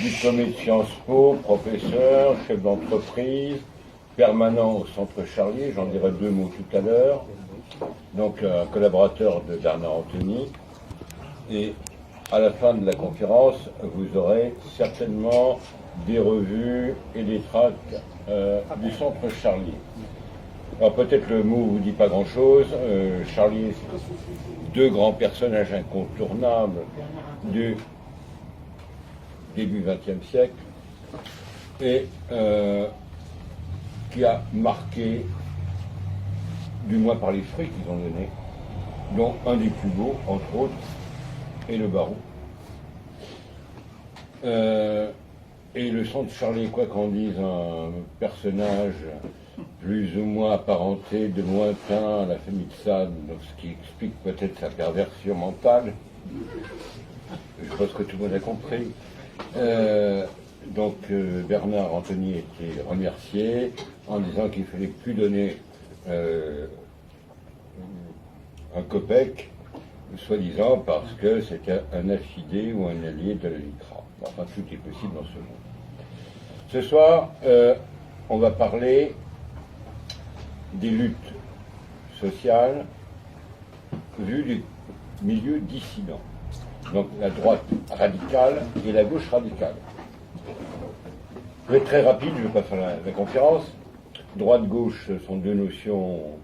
diplômé de Sciences Po, professeur, chef d'entreprise, permanent au Centre Charlier, j'en dirai 2 mots tout à l'heure, donc un collaborateur de Bernard Anthony. Et à la fin de la conférence, vous aurez certainement des revues et des tracts du Centre Charlier. Alors peut-être le mot vous dit pas grand-chose. Charlier, c'est 2 grands personnages incontournables du début XXe siècle et qui a marqué, du moins par les fruits qu'ils ont donnés, dont un des plus beaux, entre autres, est le Barou. Et le Centre Charlier, quoi qu'en dise un personnage plus ou moins apparenté de lointain à la famille de Sade, ce qui explique peut-être sa perversion mentale. Je pense que tout le monde a compris. Donc Bernard Anthony était remercié en disant qu'il ne fallait plus donner un copec, soi-disant parce que c'était un affidé ou un allié de la LICRA. Enfin, tout est possible dans ce monde. Ce soir, on va parler des luttes sociales vues du milieu dissident. Donc la droite radicale et la gauche radicale. Je vais être très rapide, je ne vais pas faire la conférence. Droite-gauche sont 2 notions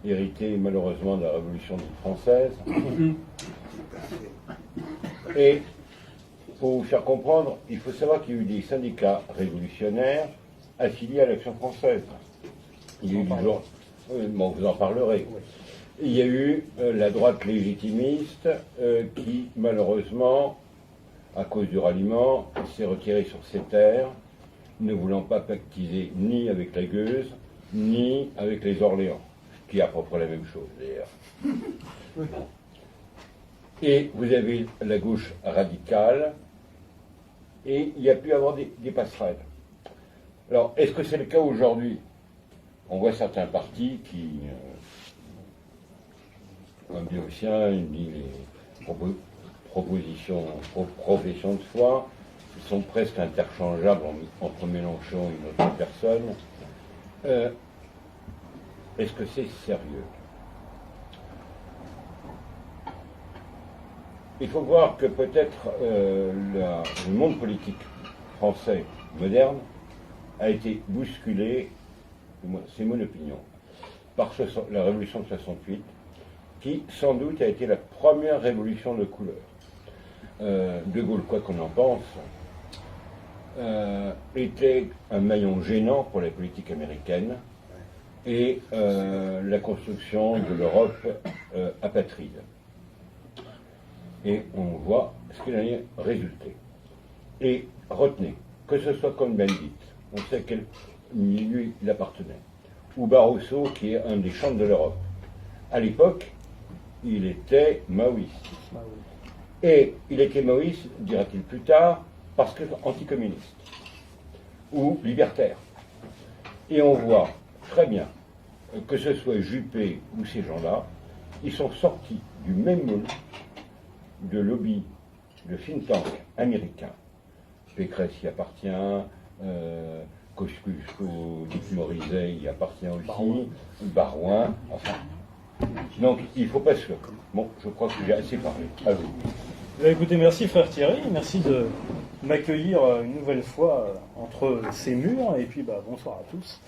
héritées malheureusement de la Révolution française. Et pour vous faire comprendre, il faut savoir qu'il y a eu des syndicats révolutionnaires affiliés à l'Action française. Il y a eu du genre, bon, vous en parlerez. Il y a eu la droite légitimiste qui, malheureusement, à cause du ralliement, s'est retirée sur ses terres, ne voulant pas pactiser ni avec la Gueuse, ni avec les Orléans, qui est à peu près la même chose, d'ailleurs. Et vous avez la gauche radicale, et il y a pu y avoir des passerelles. Alors, est-ce que c'est le cas aujourd'hui? On voit certains partis qui, comme dit Ossien, il dit les professions de foi, sont presque interchangeables entre Mélenchon et une autre personne. Est-ce que c'est sérieux? Il faut voir que peut-être le monde politique français moderne a été bousculé, c'est mon opinion, par la révolution de 68, qui sans doute a été la première révolution de couleur. De Gaulle, quoi qu'on en pense, était un maillon gênant pour la politique américaine et la construction de l'Europe apatride. Et on voit ce qu'il en est résulté. Et retenez, que ce soit Cohn-Bendit, on sait quel milieu il appartenait, ou Barroso, qui est un des chantres de l'Europe. À l'époque, il était maoïste. Et il était maoïste, dira-t-il plus tard, parce que anticommuniste, ou libertaire. Et on voit très bien que ce soit Juppé ou ces gens-là, ils sont sortis du même moule de lobby, de think tank américain. Pécresse y appartient, Kosciuszko, Dick Morrisey y appartient aussi, Barouin, enfin. Donc il ne faut pas se... Bon, je crois que j'ai assez parlé. À vous. Écoutez, merci frère Thierry, merci de m'accueillir une nouvelle fois entre ces murs, et puis bonsoir à tous.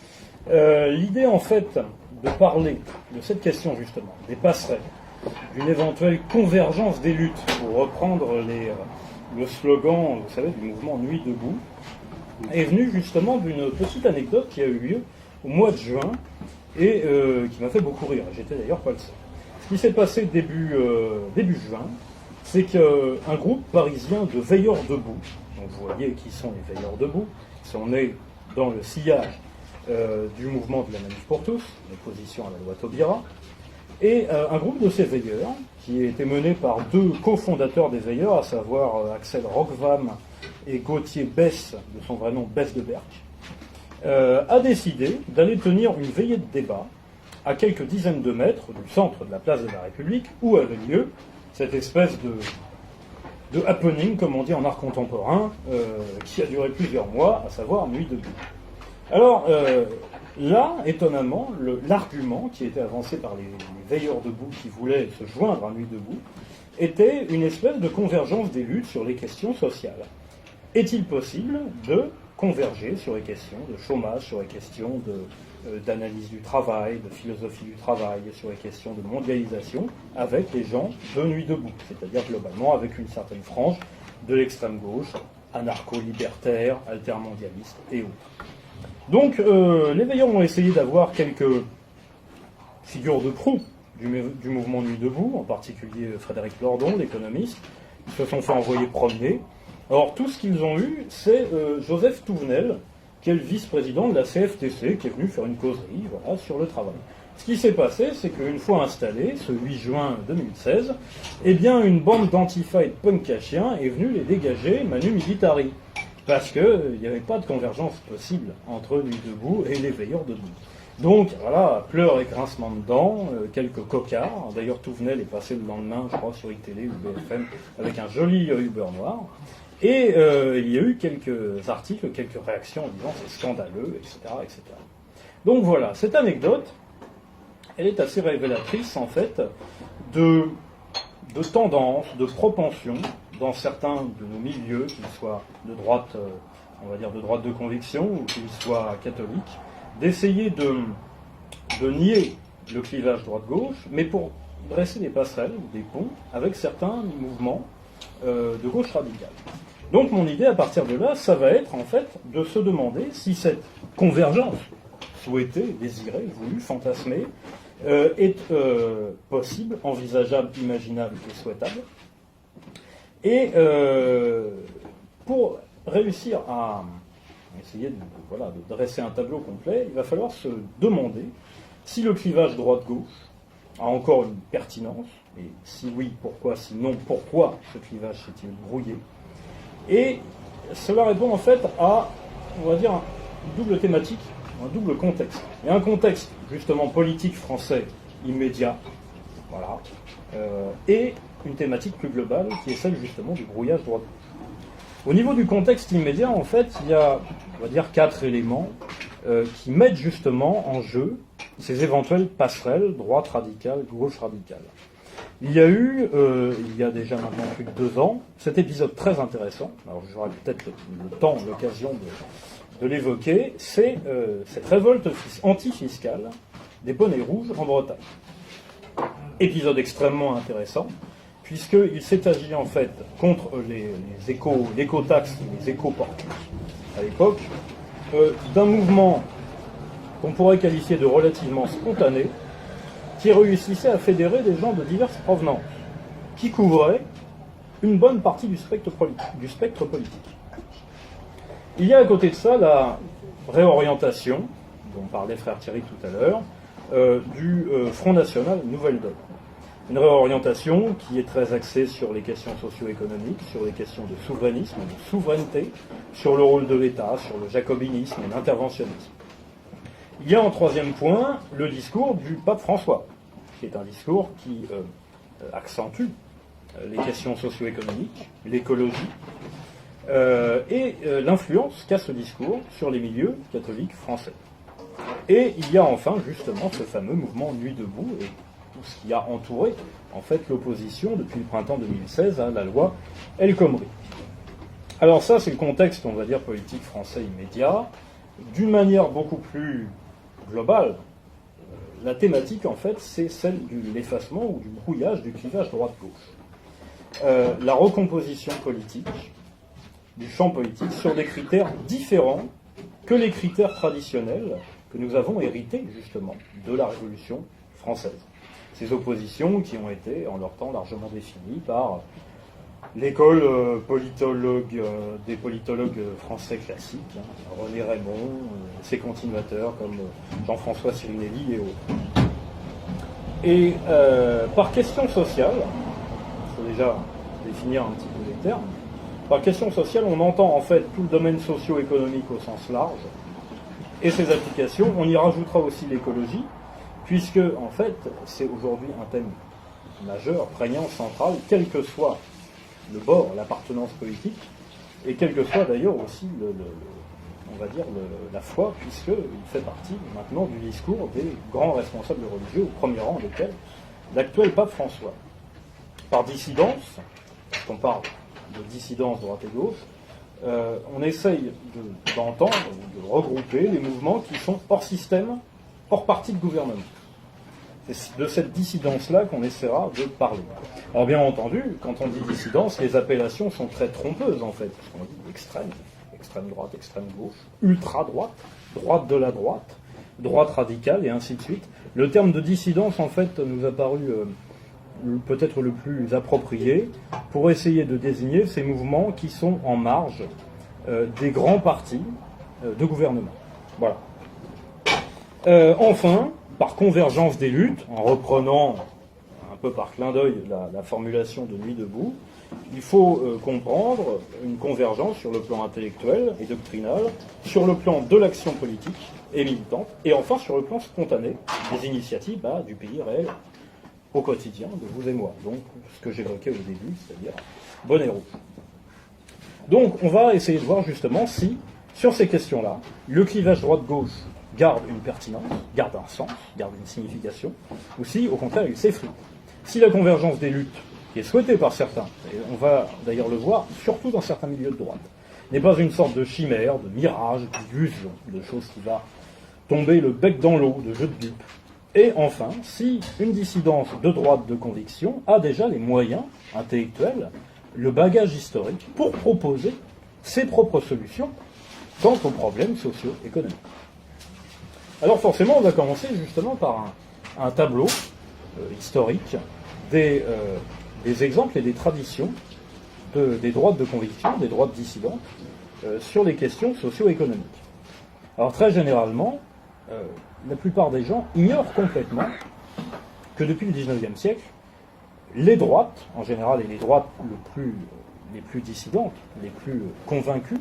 L'idée en fait de parler de cette question justement, des passerelles, d'une éventuelle convergence des luttes, pour reprendre le slogan, vous savez, du mouvement Nuit debout, est venue justement d'une petite anecdote qui a eu lieu au mois de juin et qui m'a fait beaucoup rire. J'étais d'ailleurs pas le seul. Ce qui s'est passé début juin, c'est qu'un groupe parisien de veilleurs debout, donc vous voyez qui sont les veilleurs debout, qui sont nés dans le sillage du mouvement de la Manif pour tous, l'opposition à la loi Taubira, et un groupe de ces veilleurs, qui était mené par 2 cofondateurs des veilleurs, à savoir Axel Rockvam et Gauthier Besse, de son vrai nom Besse de Berck, a décidé d'aller tenir une veillée de débat à quelques dizaines de mètres du centre de la place de la République, où avait lieu cette espèce de happening, comme on dit en art contemporain, qui a duré plusieurs mois, à savoir Nuit debout. Alors, là, étonnamment, l'argument qui était avancé par les veilleurs debout qui voulaient se joindre à Nuit debout était une espèce de convergence des luttes sur les questions sociales. Est-il possible de converger sur les questions de chômage, sur les questions d'analyse du travail, de philosophie du travail, sur les questions de mondialisation, avec les gens de Nuit debout, c'est-à-dire globalement avec une certaine frange de l'extrême gauche, anarcho-libertaire, altermondialiste et autres. Donc les veilleurs ont essayé d'avoir quelques figures de proue du mouvement Nuit debout, en particulier Frédéric Lordon, l'économiste, qui se sont fait envoyer promener. Alors tout ce qu'ils ont eu, c'est Joseph Touvenel, qui est le vice-président de la CFTC, qui est venu faire une causerie sur le travail. Ce qui s'est passé, c'est qu'une fois installé, ce 8 juin 2016, eh bien une bande d'antifa et de punk à chiens est venue les dégager manu militari, parce qu'il n'y avait pas de convergence possible entre Nuit debout et les veilleurs debout. Donc voilà, pleurs et grincements de dents, quelques cocards. D'ailleurs Touvenel est passé le lendemain, je crois, sur iTélé ou BFM, avec un joli Uber noir. Et il y a eu quelques articles, quelques réactions en disant c'est scandaleux, etc., etc. Donc voilà, cette anecdote, elle est assez révélatrice en fait de tendances, de propensions dans certains de nos milieux, qu'ils soient de droite, on va dire de droite de conviction, ou qu'ils soient catholiques, d'essayer de nier le clivage droite-gauche, mais pour dresser des passerelles, des ponts, avec certains mouvements de gauche radicale. Donc mon idée à partir de là, ça va être en fait de se demander si cette convergence souhaitée, désirée, voulue, fantasmée, est possible, envisageable, imaginable et souhaitable. Et pour réussir à essayer de dresser un tableau complet, il va falloir se demander si le clivage droite-gauche a encore une pertinence, et si oui, pourquoi, si non, pourquoi ce clivage s'est-il brouillé. Et cela répond en fait à, on va dire, une double thématique, un double contexte. Il y a un contexte justement politique français immédiat, voilà, et une thématique plus globale qui est celle justement du brouillage droite-gauche. Au niveau du contexte immédiat, en fait, il y a, on va dire, 4 éléments qui mettent justement en jeu ces éventuelles passerelles droite radicale, gauche radicale. Il y a eu, il y a déjà maintenant plus de 2 ans, cet épisode très intéressant, alors j'aurai peut-être le temps, l'occasion de l'évoquer, c'est cette révolte anti-fiscale des bonnets rouges en Bretagne. Épisode extrêmement intéressant, puisqu'il s'est agi en fait contre l'éco-taxe, les éco-portiques à l'époque, d'un mouvement qu'on pourrait qualifier de relativement spontané, qui réussissait à fédérer des gens de diverses provenances, qui couvraient une bonne partie du spectre politique. Il y a à côté de ça la réorientation, dont parlait frère Thierry tout à l'heure, du Front National Nouvelle Donne. Une réorientation qui est très axée sur les questions socio-économiques, sur les questions de souverainisme, de souveraineté, sur le rôle de l'État, sur le jacobinisme et l'interventionnisme. Il y a en troisième point le discours du pape François, qui est un discours qui accentue les questions socio-économiques, l'écologie, et l'influence qu'a ce discours sur les milieux catholiques français. Et il y a enfin justement ce fameux mouvement Nuit debout et tout ce qui a entouré en fait l'opposition depuis le printemps 2016 à la loi El Khomri. Alors ça c'est le contexte, on va dire, politique français immédiat. D'une manière beaucoup plus globale, la thématique en fait c'est celle de l'effacement ou du brouillage du clivage droite-gauche. La recomposition politique du champ politique sur des critères différents que les critères traditionnels que nous avons hérités justement de la Révolution française. Ces oppositions qui ont été en leur temps largement définies par l'école des politologues français classiques, René Raymond, ses continuateurs comme Jean-François Sirinelli et autres. Et par question sociale, il faut déjà définir un petit peu les termes, par question sociale, on entend en fait tout le domaine socio-économique au sens large, et ses applications. On y rajoutera aussi l'écologie, puisque en fait c'est aujourd'hui un thème majeur, prégnant, central, quelle que soit le bord, l'appartenance politique, et quel que soit d'ailleurs aussi on va dire la foi, puisqu'il fait partie maintenant du discours des grands responsables religieux, au premier rang desquels l'actuel pape François. Par dissidence, quand on parle de dissidence droite et gauche, on essaye d'entendre, de regrouper les mouvements qui sont hors système, hors parti de gouvernement. C'est de cette dissidence-là qu'on essaiera de parler. Alors bien entendu, quand on dit dissidence, les appellations sont très trompeuses en fait, parce qu'on dit extrême, extrême droite, extrême gauche, ultra droite, droite de la droite radicale et ainsi de suite. Le terme de dissidence en fait nous a paru peut-être le plus approprié pour essayer de désigner ces mouvements qui sont en marge des grands partis de gouvernement. Voilà. Enfin, par convergence des luttes, en reprenant un peu par clin d'œil la formulation de Nuit debout, il faut comprendre une convergence sur le plan intellectuel et doctrinal, sur le plan de l'action politique et militante, et enfin sur le plan spontané des initiatives du pays réel au quotidien, de vous et moi. Donc, ce que j'évoquais au début, c'est-à-dire bonnet rouge. Donc, on va essayer de voir justement si, sur ces questions-là, le clivage droite-gauche garde une pertinence, garde un sens, garde une signification, ou si, au contraire, il s'effrite. Si la convergence des luttes, qui est souhaitée par certains, et on va d'ailleurs le voir, surtout dans certains milieux de droite, n'est pas une sorte de chimère, de mirage, d'illusion, de chose qui va tomber le bec dans l'eau, de jeu de dupes. Et enfin, si une dissidence de droite de conviction a déjà les moyens intellectuels, le bagage historique, pour proposer ses propres solutions quant aux problèmes socio-économiques. Alors forcément, on va commencer justement par un tableau historique des exemples et des traditions des droites de conviction, des droites dissidentes, sur les questions socio-économiques. Alors très généralement, la plupart des gens ignorent complètement que depuis le XIXe siècle, les droites, en général, et les droites les plus dissidentes, les plus convaincues,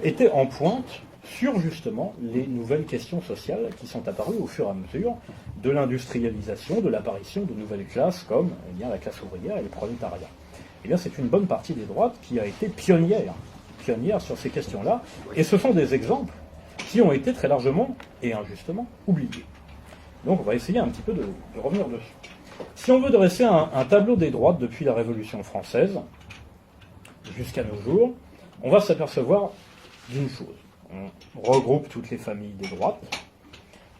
étaient en pointe sur justement les nouvelles questions sociales qui sont apparues au fur et à mesure de l'industrialisation, de l'apparition de nouvelles classes comme la classe ouvrière et le prolétariat. Eh bien, c'est une bonne partie des droites qui a été pionnière sur ces questions-là, et ce sont des exemples qui ont été très largement et injustement oubliés. Donc on va essayer un petit peu de revenir dessus. Si on veut dresser un tableau des droites depuis la Révolution française jusqu'à nos jours, on va s'apercevoir d'une chose. On regroupe toutes les familles des droites,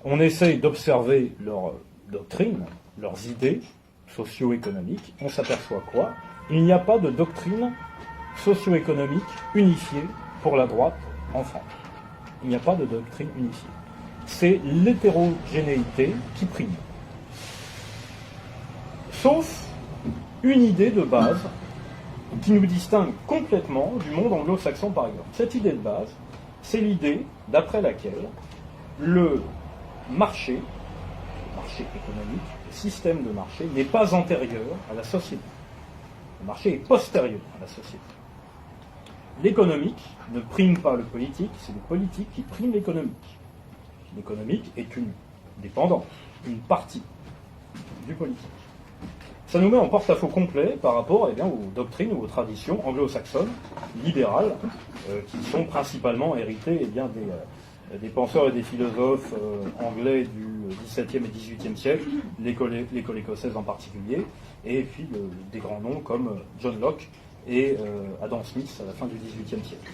on essaye d'observer leurs doctrines, leurs idées socio-économiques. On s'aperçoit quoi? Il n'y a pas de doctrine socio-économique unifiée pour la droite en France. Il n'y a pas de doctrine unifiée. C'est l'hétérogénéité qui prime. Sauf une idée de base qui nous distingue complètement du monde anglo-saxon, par exemple. Cette idée de base, c'est l'idée d'après laquelle le marché économique, le système de marché, n'est pas antérieur à la société. Le marché est postérieur à la société. L'économique ne prime pas le politique, c'est le politique qui prime l'économique. L'économique est une dépendance, une partie du politique. Ça nous met en porte-à-faux complet par rapport aux doctrines ou aux traditions anglo-saxonnes, libérales, qui sont principalement héritées des penseurs et des philosophes anglais du XVIIe et XVIIIe siècle, l'école écossaise en particulier, et puis des grands noms comme John Locke et Adam Smith à la fin du XVIIIe siècle.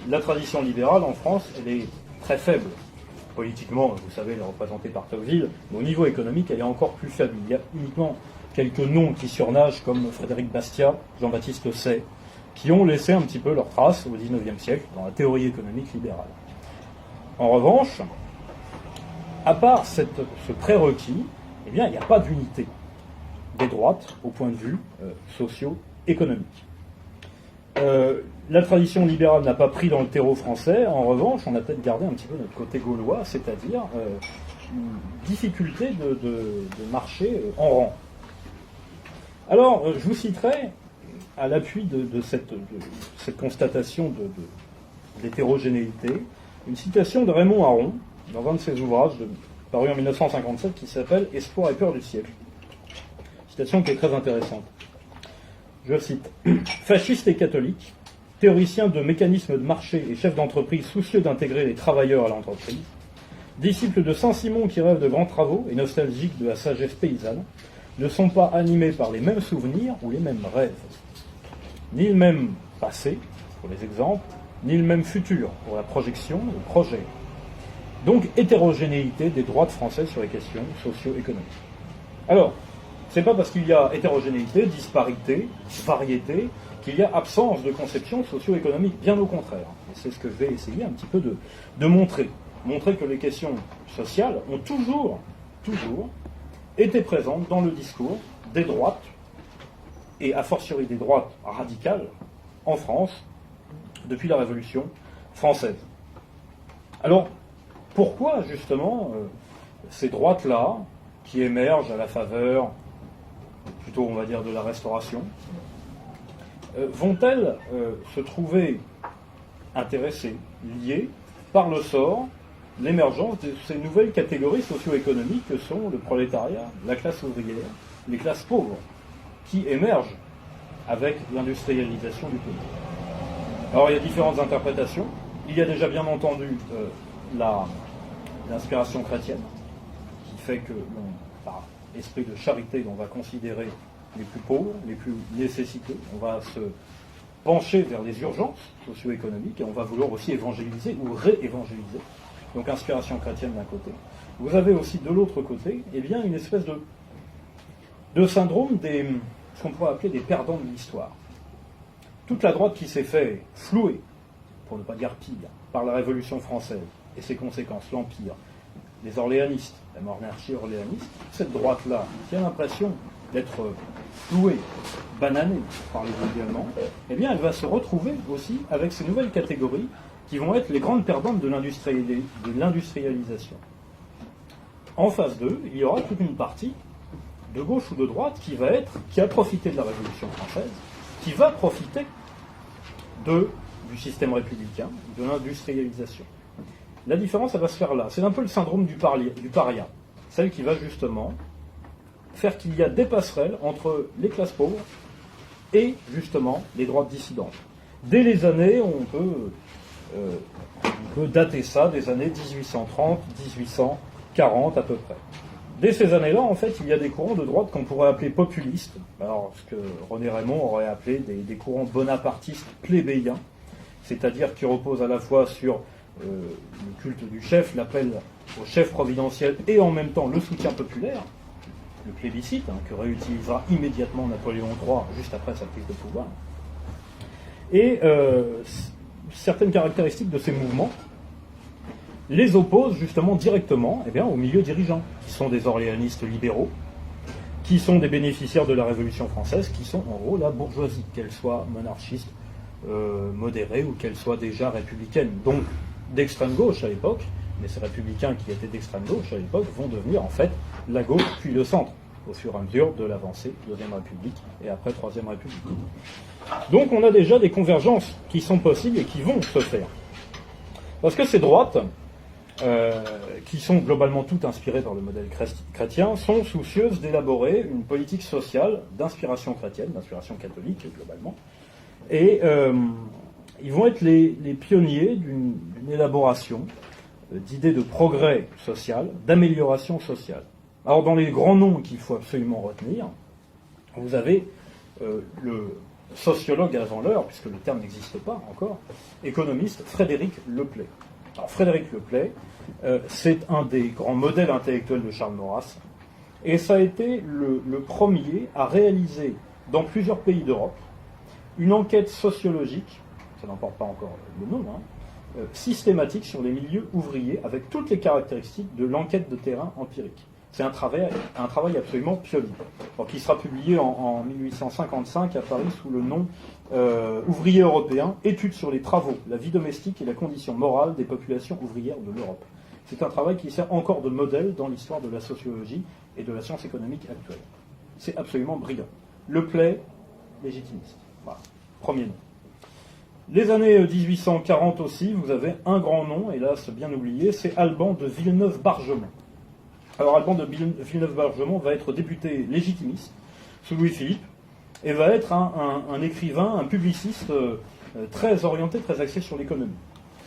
La tradition libérale en France, elle est très faible. Politiquement, vous savez, elle est représentée par Tocqueville, mais au niveau économique, elle est encore plus faible. Il y a uniquement quelques noms qui surnagent, comme Frédéric Bastiat, Jean-Baptiste Say, qui ont laissé un petit peu leur trace au XIXe siècle dans la théorie économique libérale. En revanche, à part ce prérequis, il n'y a pas d'unité des droites au point de vue socio-économique. La tradition libérale n'a pas pris dans le terreau français. En revanche, on a peut-être gardé un petit peu notre côté gaulois, c'est-à-dire une difficulté de marcher en rang. Alors, je vous citerai, à l'appui de cette constatation d'hétérogénéité, une citation de Raymond Aron, dans un de ses ouvrages paru en 1957, qui s'appelle « Espoir et peur du siècle ». Citation qui est très intéressante. je cite, « Fasciste et catholique, théoricien de mécanismes de marché et chef d'entreprise soucieux d'intégrer les travailleurs à l'entreprise, disciple de Saint-Simon qui rêve de grands travaux et nostalgique de la sagesse paysanne, ne sont pas animés par les mêmes souvenirs ou les mêmes rêves. Ni le même passé, pour les exemples, ni le même futur, pour la projection, le projet. Donc, hétérogénéité des droites françaises sur les questions socio-économiques. » Alors, c'est pas parce qu'il y a hétérogénéité, disparité, variété, qu'il y a absence de conception socio-économique, bien au contraire. Et c'est ce que je vais essayer un petit peu de montrer. Montrer que les questions sociales ont toujours été présentes dans le discours des droites, et a fortiori des droites radicales, en France, depuis la Révolution française. Alors, pourquoi justement ces droites-là, qui émergent à la faveur, plutôt on va dire de la Restauration, vont-elles se trouver intéressées, liées, par le sort, l'émergence de ces nouvelles catégories socio-économiques que sont le prolétariat, la classe ouvrière, les classes pauvres, qui émergent avec l'industrialisation du pays. Alors il y a différentes interprétations. Il y a déjà bien entendu l'inspiration chrétienne, qui fait que, par esprit de charité, on va considérer les plus pauvres, les plus nécessités, on va se pencher vers les urgences socio-économiques et on va vouloir aussi évangéliser ou réévangéliser. Donc inspiration chrétienne d'un côté. Vous avez aussi de l'autre côté, eh bien, une espèce de syndrome ce qu'on pourrait appeler des perdants de l'histoire. Toute la droite qui s'est fait flouer, pour ne pas dire pire, par la Révolution française et ses conséquences, l'Empire, les orléanistes, la monarchie orléaniste, cette droite-là, qui a l'impression d'être flouée, bananée, par les également, eh bien, elle va se retrouver aussi avec ces nouvelles catégories qui vont être les grandes perdantes de l'industrialisation. En face d'eux, il y aura toute une partie, de gauche ou de droite, qui a profité de la Révolution française, qui va profiter du système républicain, de l'industrialisation. La différence, elle va se faire là. C'est un peu le syndrome du paria, celle qui va justement faire qu'il y a des passerelles entre les classes pauvres et justement les droites dissidentes. Dès les années, on peut dater ça des années 1830, 1840 à peu près. Dès ces années-là, en fait, il y a des courants de droite qu'on pourrait appeler populistes, alors ce que René Raymond aurait appelé des courants bonapartistes plébéiens, c'est-à-dire qui reposent à la fois sur le culte du chef, l'appel au chef providentiel et en même temps le soutien populaire, le plébiscite, que réutilisera immédiatement Napoléon III juste après sa prise de pouvoir. Et certaines caractéristiques de ces mouvements les opposent justement directement au milieu dirigeant, qui sont des orléanistes libéraux, qui sont des bénéficiaires de la Révolution française, qui sont en gros la bourgeoisie, qu'elle soit monarchiste, modérée ou qu'elle soit déjà républicaine. Donc d'extrême gauche à l'époque, mais ces républicains qui étaient d'extrême gauche à l'époque vont devenir en fait la gauche puis le centre, au fur et à mesure de l'avancée Deuxième République et après Troisième République. Donc on a déjà des convergences qui sont possibles et qui vont se faire. Parce que ces droites, qui sont globalement toutes inspirées par le modèle chrétien, sont soucieuses d'élaborer une politique sociale d'inspiration chrétienne, d'inspiration catholique globalement, et ils vont être les pionniers d'une élaboration d'idées de progrès social, d'amélioration sociale. Alors dans les grands noms qu'il faut absolument retenir, vous avez le sociologue avant l'heure, puisque le terme n'existe pas encore, économiste Frédéric Leplay. Alors Frédéric Leplay, c'est un des grands modèles intellectuels de Charles Maurras, et ça a été le premier à réaliser dans plusieurs pays d'Europe une enquête sociologique, ça n'emporte pas encore le nom, systématique sur les milieux ouvriers, avec toutes les caractéristiques de l'enquête de terrain empirique. C'est un travail absolument pionnier, qui sera publié en 1855 à Paris sous le nom Ouvriers européens, études sur les travaux, la vie domestique et la condition morale des populations ouvrières de l'Europe. C'est un travail qui sert encore de modèle dans l'histoire de la sociologie et de la science économique actuelle. C'est absolument brillant. Leplay, légitimiste. Voilà, premier nom. Les années 1840 aussi, vous avez un grand nom, hélas bien oublié, c'est Alban de Villeneuve-Bargemont. Alors Alban de Villeneuve-Bargemont va être député légitimiste sous Louis-Philippe, et va être un écrivain, un publiciste très orienté, très axé sur l'économie.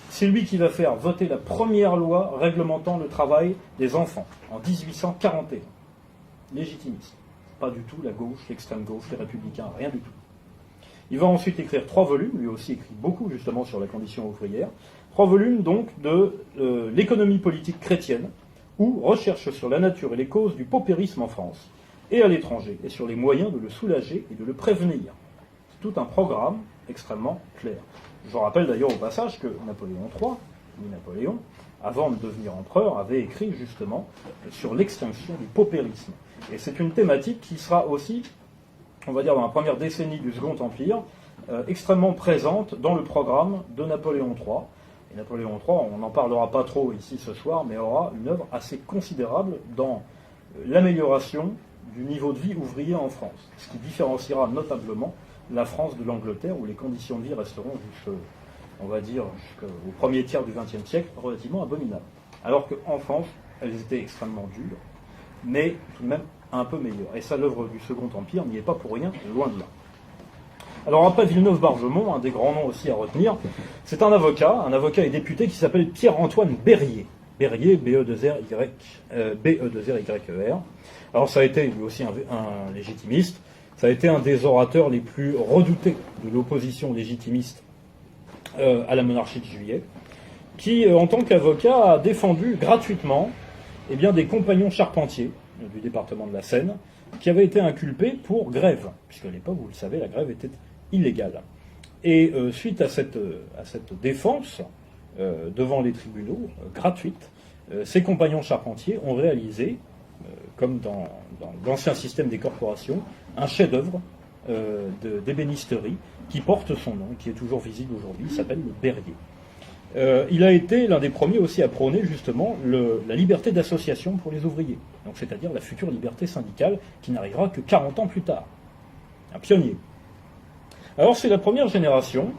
C'est lui qui va faire voter la première loi réglementant le travail des enfants en 1841. Légitimiste. Pas du tout la gauche, l'extrême gauche, les républicains, rien du tout. Il va ensuite écrire 3 volumes, lui aussi écrit beaucoup justement sur la condition ouvrière. 3 volumes donc de l'économie politique chrétienne, ou recherche sur la nature et les causes du paupérisme en France et à l'étranger, et sur les moyens de le soulager et de le prévenir. C'est tout un programme extrêmement clair. Je vous rappelle d'ailleurs au passage que Napoléon III, ni Napoléon, avant de devenir empereur, avait écrit justement sur l'extinction du paupérisme. Et c'est une thématique qui sera aussi, on va dire dans la première décennie du Second Empire, extrêmement présente dans le programme de Napoléon III. Et Napoléon III, on n'en parlera pas trop ici ce soir, mais aura une œuvre assez considérable dans l'amélioration du niveau de vie ouvrier en France, ce qui différenciera notablement la France de l'Angleterre, où les conditions de vie resteront, on va dire, jusqu'au premier tiers du XXe siècle, relativement abominables. Alors qu'en France, elles étaient extrêmement dures, mais tout de même un peu meilleures. Et ça, l'œuvre du Second Empire n'y est pas pour rien, loin de là. Alors après Villeneuve-Bargemont, un des grands noms aussi à retenir, c'est un avocat et député qui s'appelle Pierre-Antoine Berryer. Berryer, B-E-2-R-Y-E-R. Alors ça a été lui aussi un légitimiste, ça a été un des orateurs les plus redoutés de l'opposition légitimiste à la monarchie de Juillet, qui, en tant qu'avocat, a défendu gratuitement des compagnons charpentiers du département de la Seine, qui avaient été inculpés pour grève, puisque à l'époque, vous le savez, la grève était illégale. Et suite à cette défense devant les tribunaux, gratuite, ces compagnons charpentiers ont réalisé, comme dans l'ancien système des corporations, un chef-d'œuvre d'ébénisterie qui porte son nom, qui est toujours visible aujourd'hui, il s'appelle le Berryer. Il a été l'un des premiers aussi à prôner justement la liberté d'association pour les ouvriers, donc c'est-à-dire la future liberté syndicale qui n'arrivera que 40 ans plus tard. Un pionnier. Alors c'est la première génération,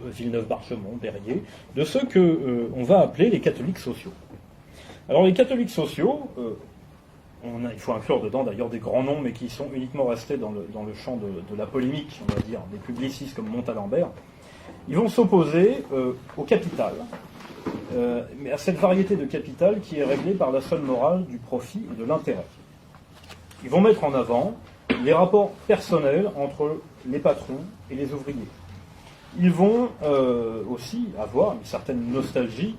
Villeneuve-Bargemont, Berryer, de ceux qu'on va appeler les catholiques sociaux. Alors les catholiques sociaux, il faut inclure dedans d'ailleurs des grands noms, mais qui sont uniquement restés dans le champ de la polémique, on va dire, des publicistes comme Montalembert. Ils vont s'opposer au capital, mais à cette variété de capital qui est réglée par la seule morale du profit et de l'intérêt. Ils vont mettre en avant les rapports personnels entre les patrons et les ouvriers. Ils vont aussi avoir une certaine nostalgie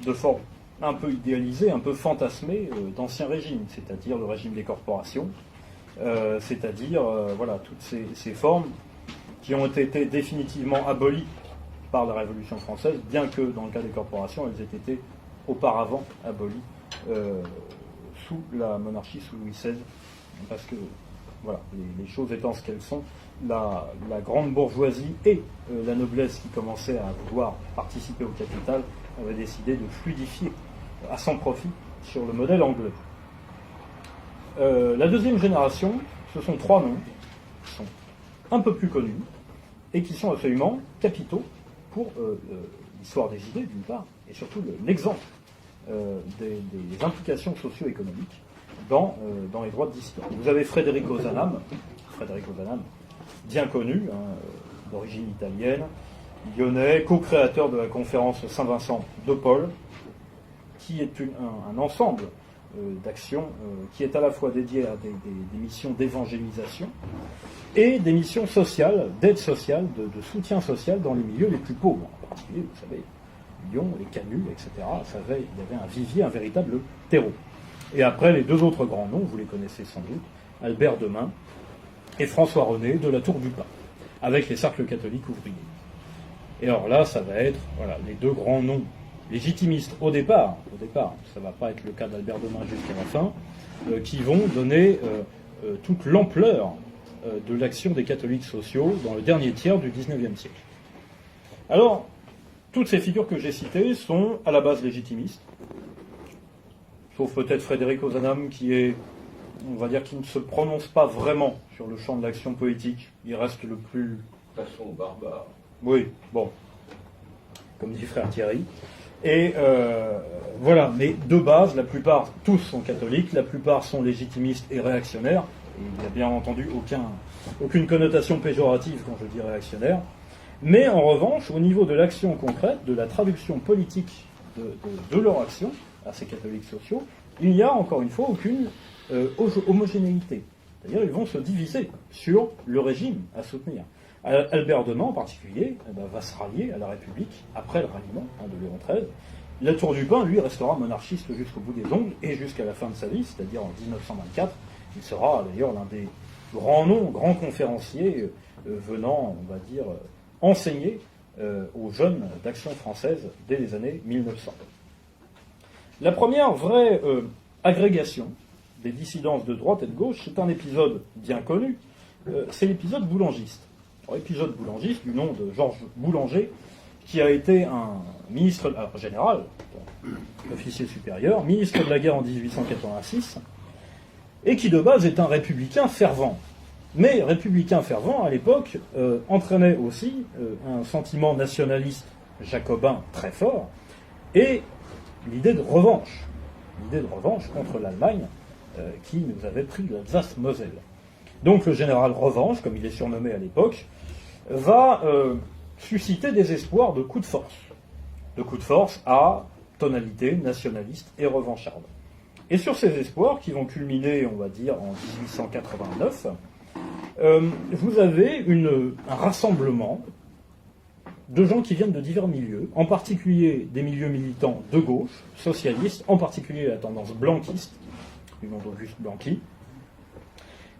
de forme un peu idéalisée, un peu fantasmée d'ancien régime, c'est-à-dire le régime des corporations, c'est-à-dire toutes ces formes qui ont été définitivement abolies par la Révolution française, bien que dans le cas des corporations, elles aient été auparavant abolies sous la monarchie, sous Louis XVI, parce que les choses étant ce qu'elles sont, la grande bourgeoisie et la noblesse qui commençaient à vouloir participer au capital avaient décidé de fluidifier à son profit sur le modèle anglais. La deuxième génération, ce sont 3 noms qui sont un peu plus connus et qui sont absolument capitaux pour l'histoire des idées d'une part et surtout l'exemple des implications socio-économiques dans les droits de dissidents. Vous avez Frédéric Ozanam, bien connu, d'origine italienne, lyonnais, co-créateur de la conférence Saint-Vincent de Paul, qui est un ensemble d'actions qui est à la fois dédié à des missions d'évangélisation et des missions sociales, d'aide sociale, de soutien social dans les milieux les plus pauvres. En particulier, vous savez, Lyon, les Camus, etc. Il y avait un vivier, un véritable terreau. Et après, les 2 autres grands noms, vous les connaissez sans doute, Albert Demain et François René de la Tour du Pin, avec les cercles catholiques ouvriers. Et alors là, ça va être les 2 grands noms légitimistes au départ, ça ne va pas être le cas d'Albert Demain jusqu'à la fin, qui vont donner toute l'ampleur de l'action des catholiques sociaux dans le dernier tiers du XIXe siècle. Alors, toutes ces figures que j'ai citées sont à la base légitimistes, sauf peut-être Frédéric Ozanam qui ne se prononce pas vraiment sur le champ de l'action politique. Il reste le plus... Façon barbare. Oui, bon, comme dit frère Thierry. Et mais de base, la plupart, tous sont catholiques, la plupart sont légitimistes et réactionnaires, Et il n'y a bien entendu aucune connotation péjorative quand je dis réactionnaire. Mais en revanche, au niveau de l'action concrète, de la traduction politique de leur action à ces catholiques sociaux, il n'y a encore une fois aucune homogénéité. C'est-à-dire qu'ils vont se diviser sur le régime à soutenir. Albert Deman, en particulier, va se rallier à la République après le ralliement de Léon XIII. La Tour du Pin, lui, restera monarchiste jusqu'au bout des ongles et jusqu'à la fin de sa vie, c'est-à-dire en 1924. Il sera d'ailleurs l'un des grands conférenciers venant, on va dire, enseigner aux jeunes d'Action française dès les années 1900. La première vraie agrégation des dissidences de droite et de gauche, c'est un épisode bien connu, c'est l'épisode boulangiste. Alors, épisode boulangiste du nom de Georges Boulanger, qui a été un ministre général, officier supérieur, ministre de la guerre en 1886, et qui de base est un républicain fervent. Mais républicain fervent, à l'époque, entraînait aussi un sentiment nationaliste jacobin très fort, et l'idée de revanche contre l'Allemagne qui nous avait pris l'Alsace-Moselle. Donc le général Revanche, comme il est surnommé à l'époque, va susciter des espoirs de coup de force à tonalité nationaliste et revancharde. Et sur ces espoirs, qui vont culminer, on va dire, en 1889, vous avez un rassemblement de gens qui viennent de divers milieux, en particulier des milieux militants de gauche, socialistes, en particulier la tendance blanquiste, du nom d'Auguste Blanqui.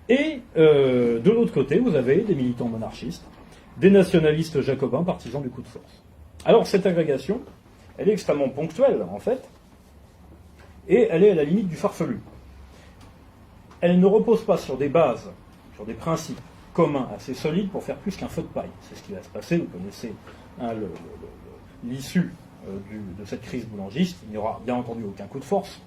Et de l'autre côté, vous avez des militants monarchistes, des nationalistes jacobins partisans du coup de force. Alors cette agrégation, elle est extrêmement ponctuelle, en fait, et elle est à la limite du farfelu. Elle ne repose pas sur des bases, sur des principes communs assez solides pour faire plus qu'un feu de paille. C'est ce qui va se passer, vous connaissez l'issue de cette crise boulangiste. Il n'y aura bien entendu aucun coup de force.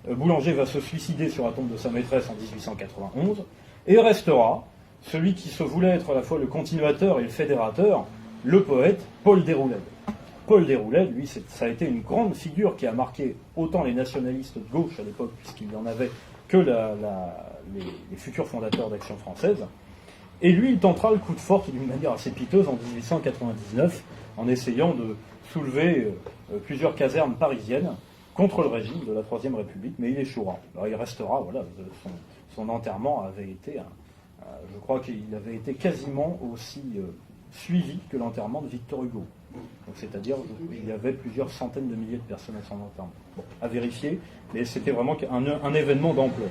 Boulanger va se suicider sur la tombe de sa maîtresse en 1891, et restera celui qui se voulait être à la fois le continuateur et le fédérateur, le poète Paul Déroulède. Paul Déroulède, lui, ça a été une grande figure qui a marqué autant les nationalistes de gauche à l'époque, puisqu'il y en avait, que les futurs fondateurs d'Action française. Et lui, il tentera le coup de force d'une manière assez piteuse en 1899, en essayant de soulever plusieurs casernes parisiennes contre le régime de la Troisième République, mais il échouera. Alors il restera, voilà, son enterrement avait été, je crois qu'il avait été quasiment aussi suivi que l'enterrement de Victor Hugo. Donc, c'est-à-dire qu'il y avait plusieurs centaines de milliers de personnes à son enterrement. Bon, à vérifier, mais c'était vraiment un événement d'ampleur.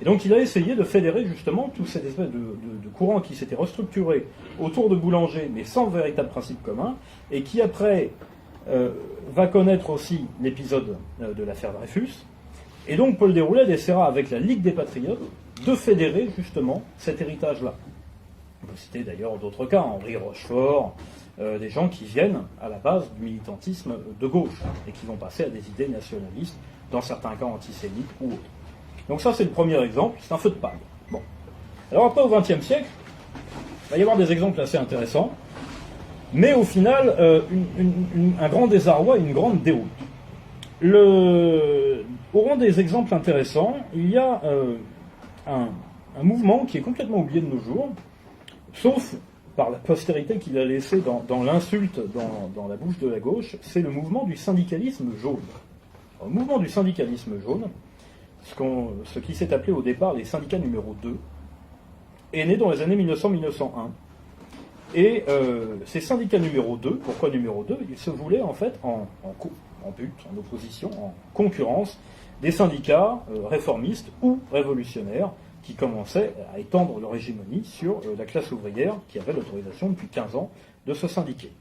Et donc il a essayé de fédérer justement tous ces espèces de courants qui s'étaient restructurés autour de Boulanger, mais sans véritable principe commun, et qui après va connaître aussi l'épisode de l'affaire Dreyfus. Et donc Paul Déroulède essaiera avec la Ligue des Patriotes de fédérer justement cet héritage-là. On peut citer d'ailleurs d'autres cas, Henri Rochefort, des gens qui viennent à la base du militantisme de gauche et qui vont passer à des idées nationalistes, dans certains cas antisémites ou autres. Donc ça c'est le premier exemple, c'est un feu de paille. Bon. Alors après au XXe siècle, il va y avoir des exemples assez intéressants, mais au final un grand désarroi et une grande déroute. Au rang des exemples intéressants, il y a un mouvement qui est complètement oublié de nos jours, sauf par la postérité qu'il a laissé dans l'insulte dans la bouche de la gauche, c'est le mouvement du syndicalisme jaune. Alors, le mouvement du syndicalisme jaune, ce qui s'est appelé au départ les syndicats numéro 2, est né dans les années 1900-1901. Et ces syndicats numéro 2, pourquoi numéro 2 ? Ils se voulaient en fait en opposition, en concurrence des syndicats réformistes ou révolutionnaires qui commençaient à étendre leur hégémonie sur la classe ouvrière qui avait l'autorisation depuis 15 ans de se syndiquer.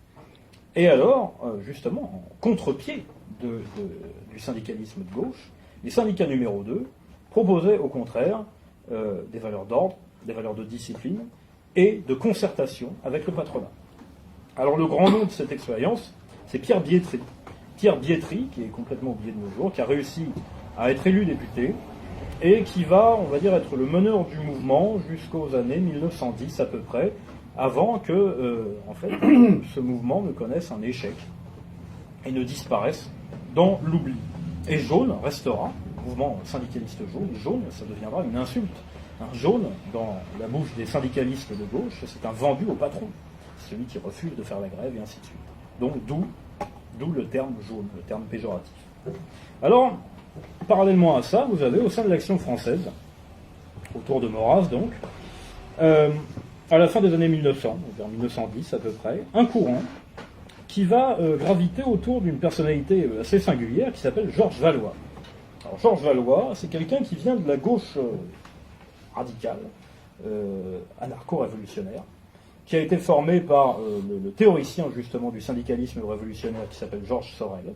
Et alors, justement, en contre-pied du syndicalisme de gauche, les syndicats numéro 2 proposaient au contraire des valeurs d'ordre, des valeurs de discipline et de concertation avec le patronat. Alors le grand nom de cette expérience, c'est Pierre Biétry. Pierre Biétry, qui est complètement oublié de nos jours, qui a réussi à être élu député et qui va, on va dire, être le meneur du mouvement jusqu'aux années 1910 à peu près, avant que, en fait, ce mouvement ne connaisse un échec et ne disparaisse dans l'oubli. Et jaune restera, mouvement syndicaliste jaune, ça deviendra une insulte Un jaune, dans la bouche des syndicalistes de gauche, c'est un vendu au patron, celui qui refuse de faire la grève, et ainsi de suite. Donc d'où le terme jaune, le terme péjoratif. Alors, parallèlement à ça, vous avez au sein de l'Action française, autour de Maurras donc, à la fin des années 1900, vers 1910 à peu près, un courant qui va graviter autour d'une personnalité assez singulière qui s'appelle Georges Valois. Alors Georges Valois, c'est quelqu'un qui vient de la gauche radicale, anarcho-révolutionnaire, qui a été formé par le théoricien justement du syndicalisme révolutionnaire qui s'appelle Georges Sorel,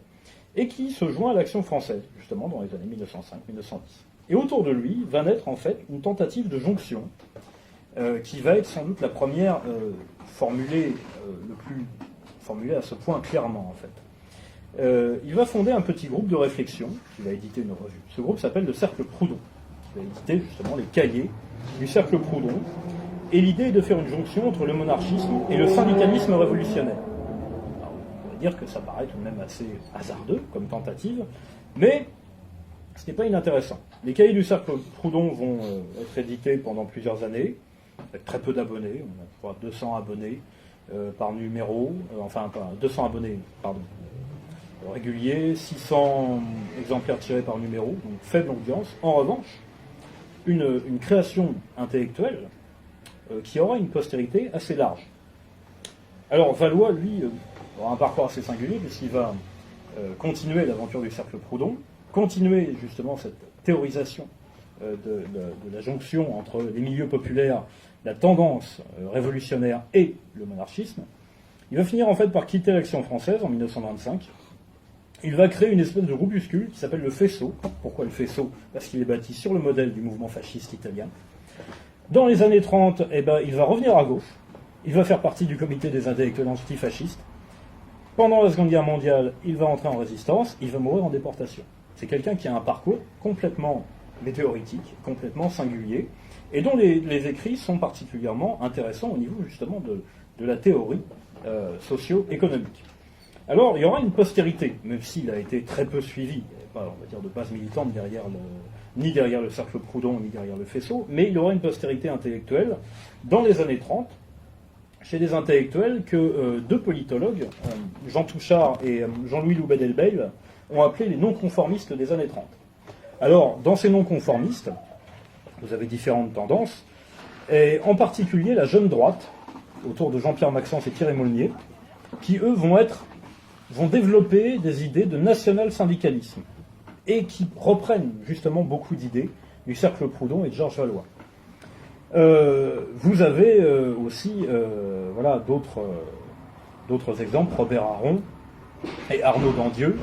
et qui se joint à l'Action française, justement dans les années 1905-1910. Et autour de lui va naître en fait une tentative de jonction qui va être sans doute la première formulée à ce point clairement en fait. Il va fonder un petit groupe de réflexion qui va éditer une revue. Ce groupe s'appelle le Cercle Proudhon, qui va éditer justement les cahiers du Cercle Proudhon. Et l'idée est de faire une jonction entre le monarchisme et le syndicalisme révolutionnaire. Alors, on va dire que ça paraît tout de même assez hasardeux comme tentative, mais ce n'est pas inintéressant. Les cahiers du Cercle Proudhon vont être édités pendant plusieurs années, avec très peu d'abonnés, on a je crois 200 abonnés par numéro, 200 abonnés, pardon, réguliers, 600 exemplaires tirés par numéro, donc faible audience. En revanche, une création intellectuelle qui aura une postérité assez large. Alors Valois, lui, aura un parcours assez singulier, puisqu'il va continuer l'aventure du Cercle Proudhon, continuer justement cette théorisation de la jonction entre les milieux populaires, la tendance révolutionnaire et le monarchisme. Il va finir en fait par quitter l'Action française en 1925. Il va créer une espèce de groupuscule qui s'appelle le Faisceau. Pourquoi le Faisceau? Parce qu'il est bâti sur le modèle du mouvement fasciste italien. Dans les années 30, il va revenir à gauche. Il va faire partie du comité des intellectuels antifascistes. Pendant la Seconde Guerre mondiale, il va entrer en résistance. Il va mourir en déportation. C'est quelqu'un qui a un parcours complètement météoritique, complètement singulier, et dont les écrits sont particulièrement intéressants au niveau justement de la théorie socio-économique. Alors, il y aura une postérité, même s'il a été très peu suivi. Il n'y avait pas, on va dire, de base militante ni derrière le Cercle Proudhon, ni derrière le Faisceau, mais il y aura une postérité intellectuelle dans les années 30, chez des intellectuels que deux politologues, Jean Touchard et Jean-Louis Loubet-Delbeil, ont appelé les non-conformistes des années 30. Alors, dans ces non-conformistes, vous avez différentes tendances, et en particulier la jeune droite, autour de Jean-Pierre Maxence et Thierry Molnier, qui, eux, vont développer des idées de national-syndicalisme, et qui reprennent justement beaucoup d'idées du Cercle Proudhon et de Georges Valois. Vous avez aussi d'autres exemples, Robert Aron et Arnaud Dandieu,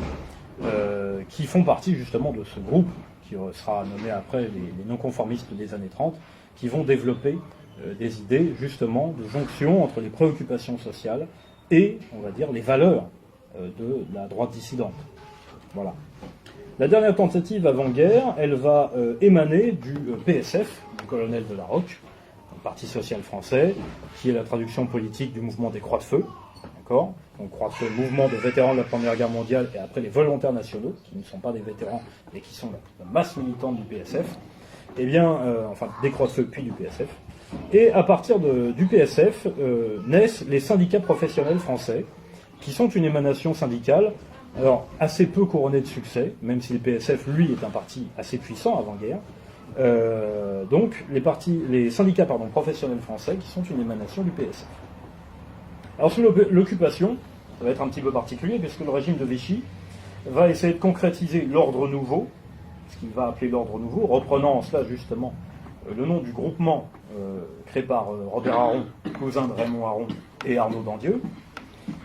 qui font partie justement de ce groupe qui sera nommé après les non-conformistes des années 30, qui vont développer des idées justement de jonction entre les préoccupations sociales et, on va dire, les valeurs de la droite dissidente. Voilà. La dernière tentative avant-guerre, elle va émaner du PSF, du colonel de la Roque, le Parti social français, qui est la traduction politique du mouvement des Croix de Feu. D'accord ? Donc Croix de Feu, mouvement de vétérans de la Première Guerre mondiale, et après les volontaires nationaux, qui ne sont pas des vétérans, mais qui sont la masse militante du PSF. Eh bien, des Croix de Feu puis du PSF. Et à partir du PSF naissent les syndicats professionnels français, qui sont une émanation syndicale, alors assez peu couronnée de succès, même si le PSF, lui, est un parti assez puissant avant-guerre. Donc, les syndicats professionnels français, qui sont une émanation du PSF. Alors, sous l'occupation, ça va être un petit peu particulier, puisque le régime de Vichy va essayer de concrétiser l'ordre nouveau, ce qu'il va appeler l'ordre nouveau, reprenant en cela justement le nom du groupement créé par Robert Aron, cousin de Raymond Aron et Arnaud Dandieu,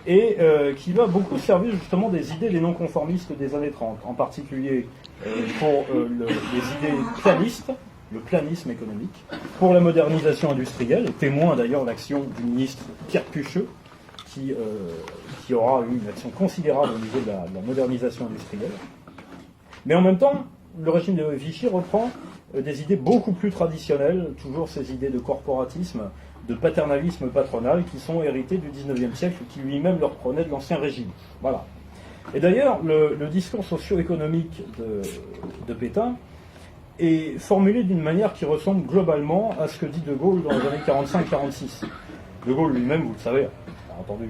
et qui va beaucoup servir justement des idées des non-conformistes des années 30, en particulier pour les idées planistes, le planisme économique, pour la modernisation industrielle, témoin d'ailleurs l'action du ministre Pierre Pucheux, qui aura eu une action considérable au niveau de la modernisation industrielle. Mais en même temps, le régime de Vichy reprend des idées beaucoup plus traditionnelles, toujours ces idées de corporatisme, de paternalisme patronal, qui sont héritées du XIXe siècle, qui lui-même le reprenait de l'Ancien Régime. Voilà. Et d'ailleurs, le discours socio-économique de Pétain est formulé d'une manière qui ressemble globalement à ce que dit De Gaulle dans les années 45-46. De Gaulle lui-même, vous le savez, bien entendu,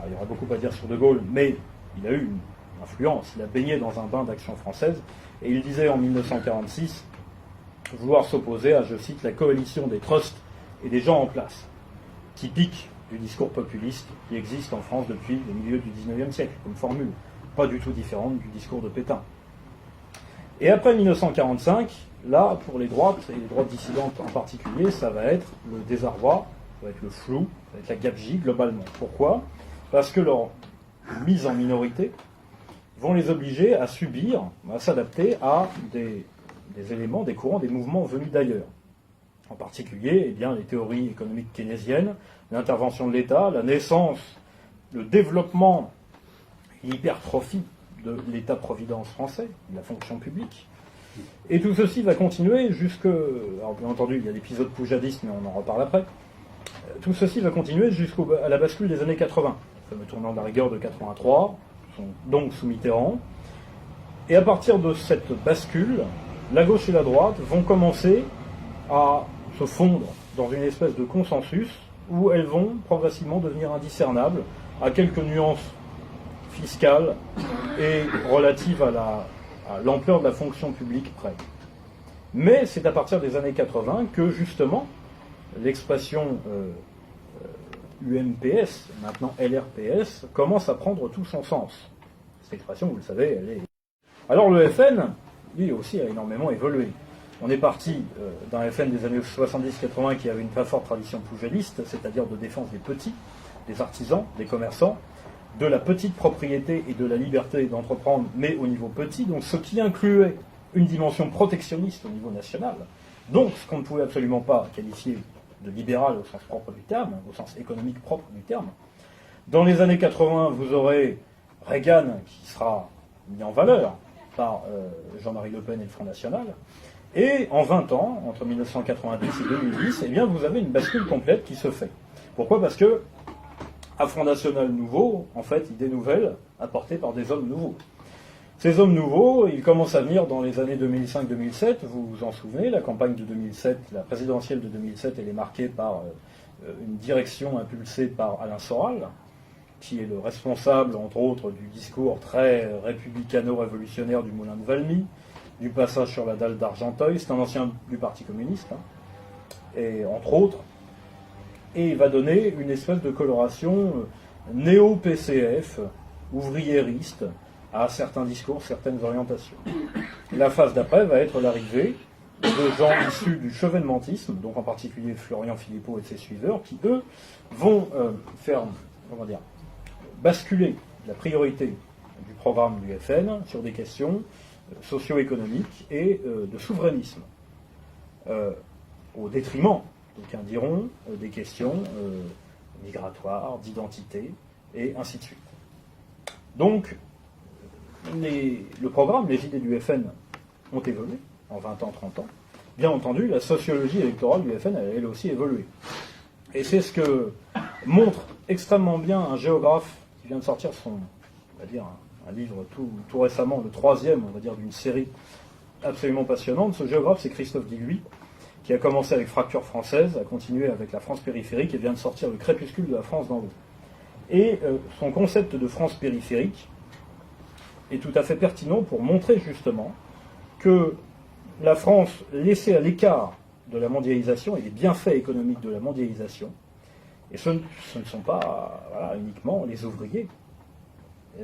il y aura beaucoup à dire sur De Gaulle, mais il a eu une influence, il a baigné dans un bain d'action française, et il disait en 1946 vouloir s'opposer à, je cite, la coalition des trusts et des gens en place, typique du discours populiste qui existe en France depuis le milieu du XIXe siècle, comme formule, pas du tout différente du discours de Pétain. Et après 1945, là, pour les droites, et les droites dissidentes en particulier, ça va être le désarroi, ça va être le flou, ça va être la gabegie, globalement. Pourquoi ? Parce que leur mise en minorité vont les obliger à subir, à s'adapter à des éléments, des courants, des mouvements venus d'ailleurs. En particulier, eh bien, les théories économiques keynésiennes, l'intervention de l'État, la naissance, le développement, l'hypertrophie de l'État-providence français, de la fonction publique. Et tout ceci va continuer jusque... Alors bien entendu, il y a l'épisode poujadiste, mais on en reparle après. Tout ceci va continuer jusqu'à la bascule des années 80, le fameux tournant de la rigueur de 83, donc sous Mitterrand. Et à partir de cette bascule, la gauche et la droite vont commencer à se fondre dans une espèce de consensus où elles vont progressivement devenir indiscernables à quelques nuances fiscales et relatives à l'ampleur de la fonction publique près. Mais c'est à partir des années 80 que justement l'expression UMPS, maintenant LRPS, commence à prendre tout son sens. Cette expression, vous le savez, elle est... Alors le FN, lui aussi, a énormément évolué. On est parti d'un FN des années 70-80 qui avait une très forte tradition poujadiste, c'est-à-dire de défense des petits, des artisans, des commerçants, de la petite propriété et de la liberté d'entreprendre, mais au niveau petit, donc ce qui incluait une dimension protectionniste au niveau national, donc ce qu'on ne pouvait absolument pas qualifier de libéral au sens propre du terme, au sens économique propre du terme. Dans les années 80, vous aurez Reagan qui sera mis en valeur par Jean-Marie Le Pen et le Front National, et en 20 ans, entre 1990 et 2010, eh bien, vous avez une bascule complète qui se fait. Pourquoi ? Parce que un Front National nouveau, en fait, idées nouvelles apportées par des hommes nouveaux. Ces hommes nouveaux, ils commencent à venir dans les années 2005-2007, vous vous en souvenez, la campagne de 2007, la présidentielle de 2007, elle est marquée par une direction impulsée par Alain Soral, qui est le responsable, entre autres, du discours très républicano-révolutionnaire du Moulin de Valmy, du passage sur la dalle d'Argenteuil, c'est un ancien du Parti communiste, et entre autres, et il va donner une espèce de coloration néo-PCF, ouvriériste, à certains discours, certaines orientations. La phase d'après va être l'arrivée de gens issus du chevènementisme, donc en particulier Florian Philippot et ses suiveurs, qui, eux, vont faire, basculer la priorité du programme du FN sur des questions socio-économiques et de souverainisme, au détriment, d'aucuns diront, des questions migratoires, d'identité, et ainsi de suite. Donc, le programme, les idées du FN ont évolué en 20 ans, 30 ans. Bien entendu, la sociologie électorale du FN a elle aussi évolué. Et c'est ce que montre extrêmement bien un géographe qui vient de sortir un livre tout récemment, le troisième, on va dire, d'une série absolument passionnante. Ce géographe, c'est Christophe Guilluy, qui a commencé avec Fracture française, a continué avec la France périphérique et vient de sortir Le crépuscule de la France dans l'eau. Et son concept de France périphérique est tout à fait pertinent pour montrer justement que la France, laissée à l'écart de la mondialisation et des bienfaits économiques de la mondialisation, et ce ne sont pas uniquement les ouvriers,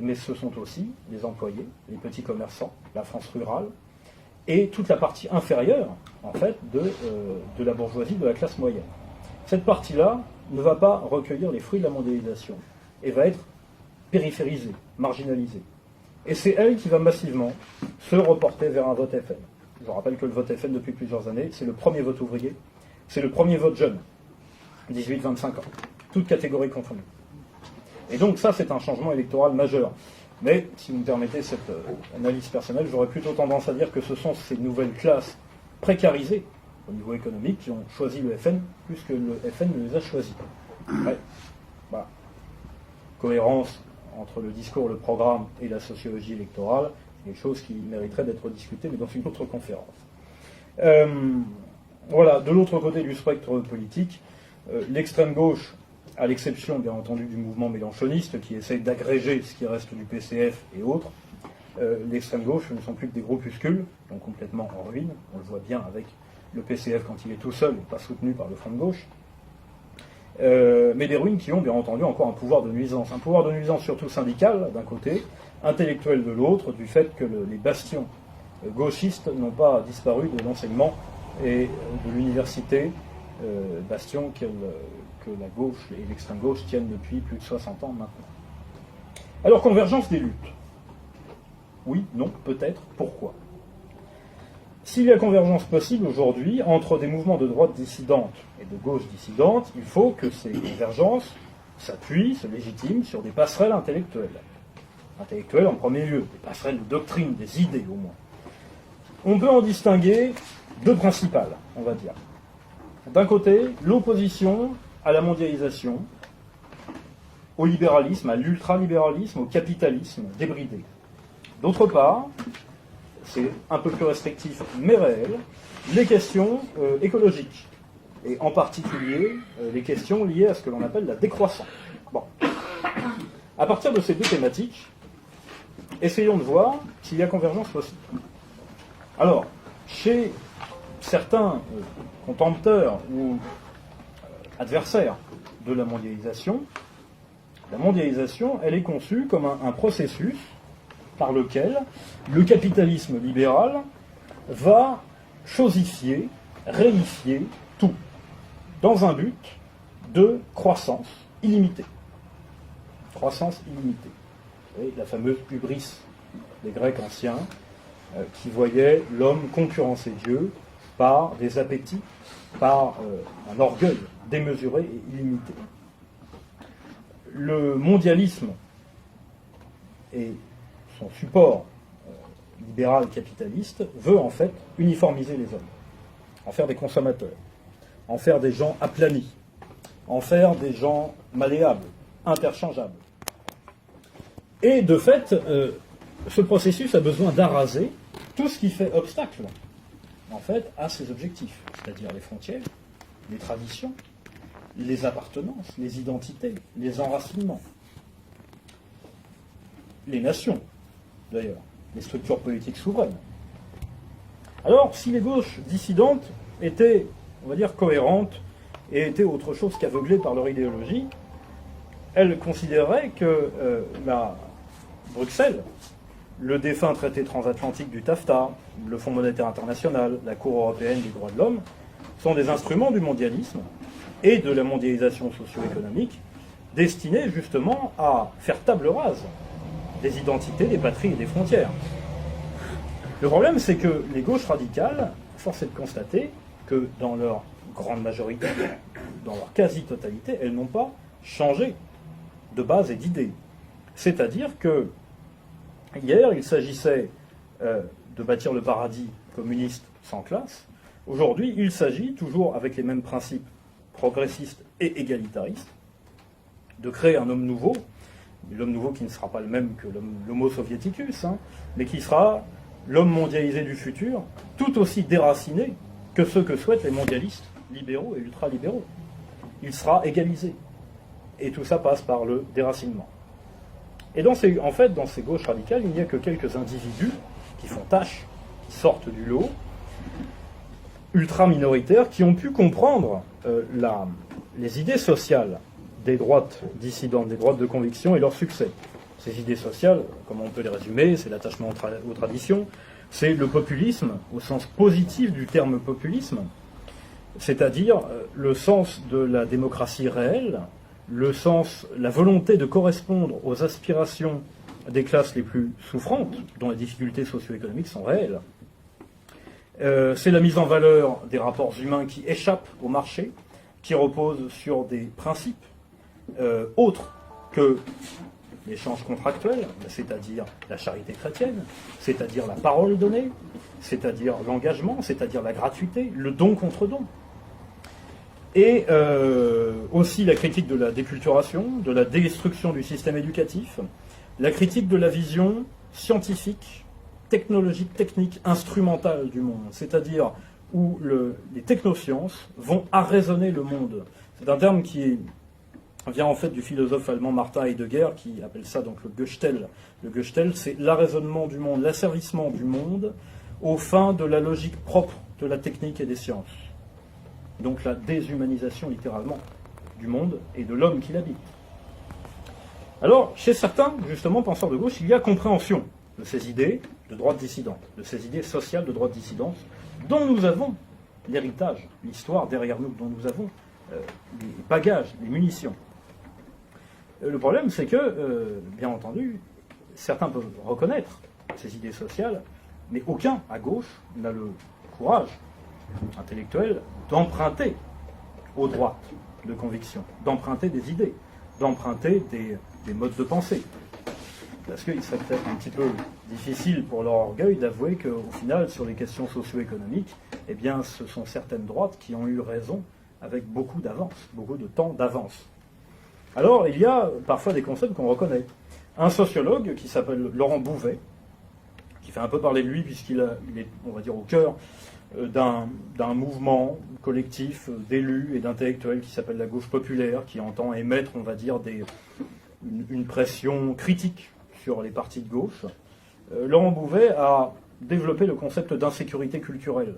mais ce sont aussi les employés, les petits commerçants, la France rurale, et toute la partie inférieure, en fait, de la bourgeoisie, de la classe moyenne. Cette partie-là ne va pas recueillir les fruits de la mondialisation, et va être périphérisée, marginalisée. Et c'est elle qui va massivement se reporter vers un vote FN. Je rappelle que le vote FN, depuis plusieurs années, c'est le premier vote ouvrier, c'est le premier vote jeune, 18-25 ans, toutes catégories confondues. Et donc ça, c'est un changement électoral majeur. Mais, si vous me permettez cette analyse personnelle, j'aurais plutôt tendance à dire que ce sont ces nouvelles classes précarisées au niveau économique qui ont choisi le FN plus que le FN ne les a choisis. Ouais. Voilà. Cohérence entre le discours, le programme et la sociologie électorale, c'est quelque chose qui mériterait d'être discuté, mais dans une autre conférence. Voilà, de l'autre côté du spectre politique, l'extrême gauche, à l'exception bien entendu du mouvement mélenchoniste qui essaye d'agréger ce qui reste du PCF et autres, l'extrême gauche ne sont plus que des groupuscules, donc complètement en ruine, on le voit bien avec le PCF quand il est tout seul et pas soutenu par le front de gauche, mais des ruines qui ont bien entendu encore un pouvoir de nuisance surtout syndical d'un côté, intellectuel de l'autre, du fait que les bastions gauchistes n'ont pas disparu de l'enseignement et de l'université, bastions que la gauche et l'extrême gauche tiennent depuis plus de 60 ans maintenant. Alors, convergence des luttes. Oui, non, peut-être, pourquoi? S'il y a convergence possible aujourd'hui entre des mouvements de droite dissidente et de gauche dissidente, il faut que ces convergences s'appuient, se légitiment sur des passerelles intellectuelles. Intellectuelles en premier lieu, des passerelles de doctrine, des idées au moins. On peut en distinguer deux principales, on va dire. D'un côté, l'opposition à la mondialisation, au libéralisme, à l'ultralibéralisme, au capitalisme débridé. D'autre part, c'est un peu plus restrictif mais réel, les questions écologiques, et en particulier les questions liées à ce que l'on appelle la décroissance. Bon. À partir de ces deux thématiques, essayons de voir s'il y a convergence possible. Alors, chez certains contempteurs ou adversaires de la mondialisation, elle est conçue comme un processus par lequel le capitalisme libéral va chosifier, réifier tout, dans un but de croissance illimitée. Croissance illimitée. Vous voyez, la fameuse hubris des Grecs anciens, qui voyaient l'homme concurrencer Dieu par des appétits, par un orgueil démesuré et illimité. Le mondialisme et son support libéral capitaliste veut en fait uniformiser les hommes, en faire des consommateurs, en faire des gens aplanis, en faire des gens malléables, interchangeables. Et de fait, ce processus a besoin d'araser tout ce qui fait obstacle, en fait, à ces objectifs, c'est-à-dire les frontières, les traditions, les appartenances, les identités, les enracinements, les nations, d'ailleurs, les structures politiques souveraines. Alors, si les gauches dissidentes étaient, on va dire, cohérentes et étaient autre chose qu'aveuglées par leur idéologie, elles considéraient que Bruxelles, le défunt traité transatlantique du TAFTA, le Fonds monétaire international, la Cour européenne des droits de l'homme, sont des instruments du mondialisme et de la mondialisation socio-économique destinés justement à faire table rase des identités, des patries et des frontières. Le problème, c'est que les gauches radicales, force est de constater que dans leur grande majorité, dans leur quasi-totalité, elles n'ont pas changé de base et d'idée. C'est-à-dire que hier, il s'agissait de bâtir le paradis communiste sans classe. Aujourd'hui, il s'agit, toujours avec les mêmes principes progressistes et égalitaristes, de créer un homme nouveau, l'homme nouveau qui ne sera pas le même que l'homo soviéticus, mais qui sera l'homme mondialisé du futur, tout aussi déraciné que ceux que souhaitent les mondialistes libéraux et ultralibéraux. Il sera égalisé. Et tout ça passe par le déracinement. Et dans ces gauches radicales, il n'y a que quelques individus qui font tâche, qui sortent du lot, ultra-minoritaires, qui ont pu comprendre les idées sociales des droites dissidentes, des droites de conviction et leur succès. Ces idées sociales, comment on peut les résumer, c'est l'attachement aux traditions, c'est le populisme, au sens positif du terme populisme, c'est-à-dire le sens de la démocratie réelle, la volonté de correspondre aux aspirations des classes les plus souffrantes, dont les difficultés socio-économiques sont réelles. C'est la mise en valeur des rapports humains qui échappent au marché, qui reposent sur des principes autres que l'échange contractuel, c'est-à-dire la charité chrétienne, c'est-à-dire la parole donnée, c'est-à-dire l'engagement, c'est-à-dire la gratuité, le don contre don. Et aussi la critique de la déculturation, de la destruction du système éducatif, la critique de la vision scientifique, technologique, technique, instrumentale du monde, c'est-à-dire où les technosciences vont arraisonner le monde. C'est un terme qui vient en fait du philosophe allemand Martin Heidegger, qui appelle ça donc le Gestell. Le Gestell, c'est l'arraisonnement du monde, l'asservissement du monde aux fins de la logique propre de la technique et des sciences. Donc la déshumanisation littéralement du monde et de l'homme qui l'habite. Alors, chez certains, justement, penseurs de gauche, il y a compréhension de ces idées de droite dissidente, de ces idées sociales de droite dissidente, dont nous avons l'héritage, l'histoire derrière nous, dont nous avons les bagages, les munitions. Le problème, c'est que, bien entendu, certains peuvent reconnaître ces idées sociales, mais aucun, à gauche, n'a le courage intellectuel d'emprunter aux droites de conviction, d'emprunter des idées, d'emprunter des modes de pensée. Parce qu'il serait peut-être un petit peu difficile pour leur orgueil d'avouer qu'au final, sur les questions socio-économiques, eh bien, ce sont certaines droites qui ont eu raison avec beaucoup d'avance, beaucoup de temps d'avance. Alors, il y a parfois des concepts qu'on reconnaît. Un sociologue qui s'appelle Laurent Bouvet, qui fait un peu parler de lui puisqu'il est, on va dire, au cœur d'un mouvement collectif d'élus et d'intellectuels qui s'appelle la gauche populaire, qui entend émettre, on va dire, une pression critique sur les partis de gauche. Laurent Bouvet a développé le concept d'insécurité culturelle.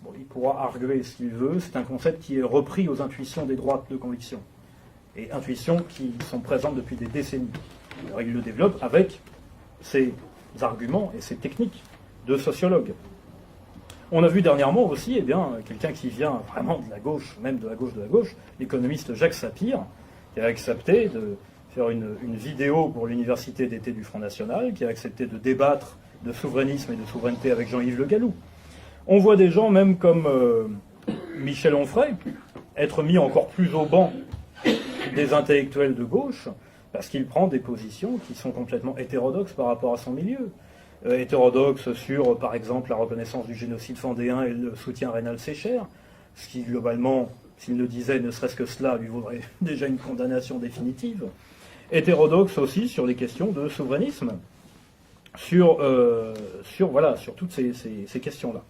Bon, il pourra arguer ce qu'il veut, c'est un concept qui est repris aux intuitions des droites de conviction, et intuitions qui sont présentes depuis des décennies. Alors il le développe avec ses arguments et ses techniques de sociologue. On a vu dernièrement aussi, eh bien, quelqu'un qui vient vraiment de la gauche, même de la gauche, l'économiste Jacques Sapir, qui a accepté de faire une vidéo pour l'université d'été du Front National, qui a accepté de débattre de souverainisme et de souveraineté avec Jean-Yves Le Gallou. On voit des gens, même comme Michel Onfray, être mis encore plus au banc des intellectuels de gauche, parce qu'il prend des positions qui sont complètement hétérodoxes par rapport à son milieu. Hétérodoxe sur, par exemple, la reconnaissance du génocide vendéen et le soutien à Reynald Sécher, ce qui, globalement, s'il le disait, ne serait-ce que cela, lui vaudrait déjà une condamnation définitive. Hétérodoxe aussi sur les questions de souverainisme, sur toutes ces questions-là.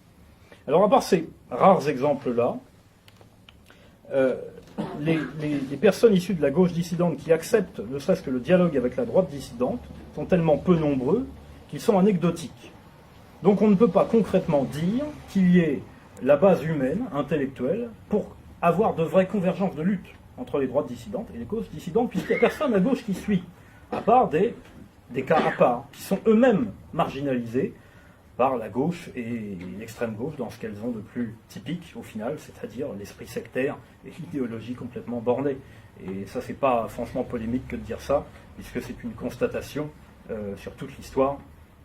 Alors, à part ces rares exemples-là, les personnes issues de la gauche dissidente qui acceptent ne serait-ce que le dialogue avec la droite dissidente sont tellement peu nombreux qu'ils sont anecdotiques. Donc on ne peut pas concrètement dire qu'il y ait la base humaine, intellectuelle, pour avoir de vraies convergences de lutte entre les droites dissidentes et les gauches dissidentes, puisqu'il n'y a personne à gauche qui suit, à part des cas à part, qui sont eux-mêmes marginalisés par la gauche et l'extrême gauche dans ce qu'elles ont de plus typique au final, c'est-à-dire l'esprit sectaire et l'idéologie complètement bornée. Et ça, c'est pas franchement polémique que de dire ça, puisque c'est une constatation sur toute l'histoire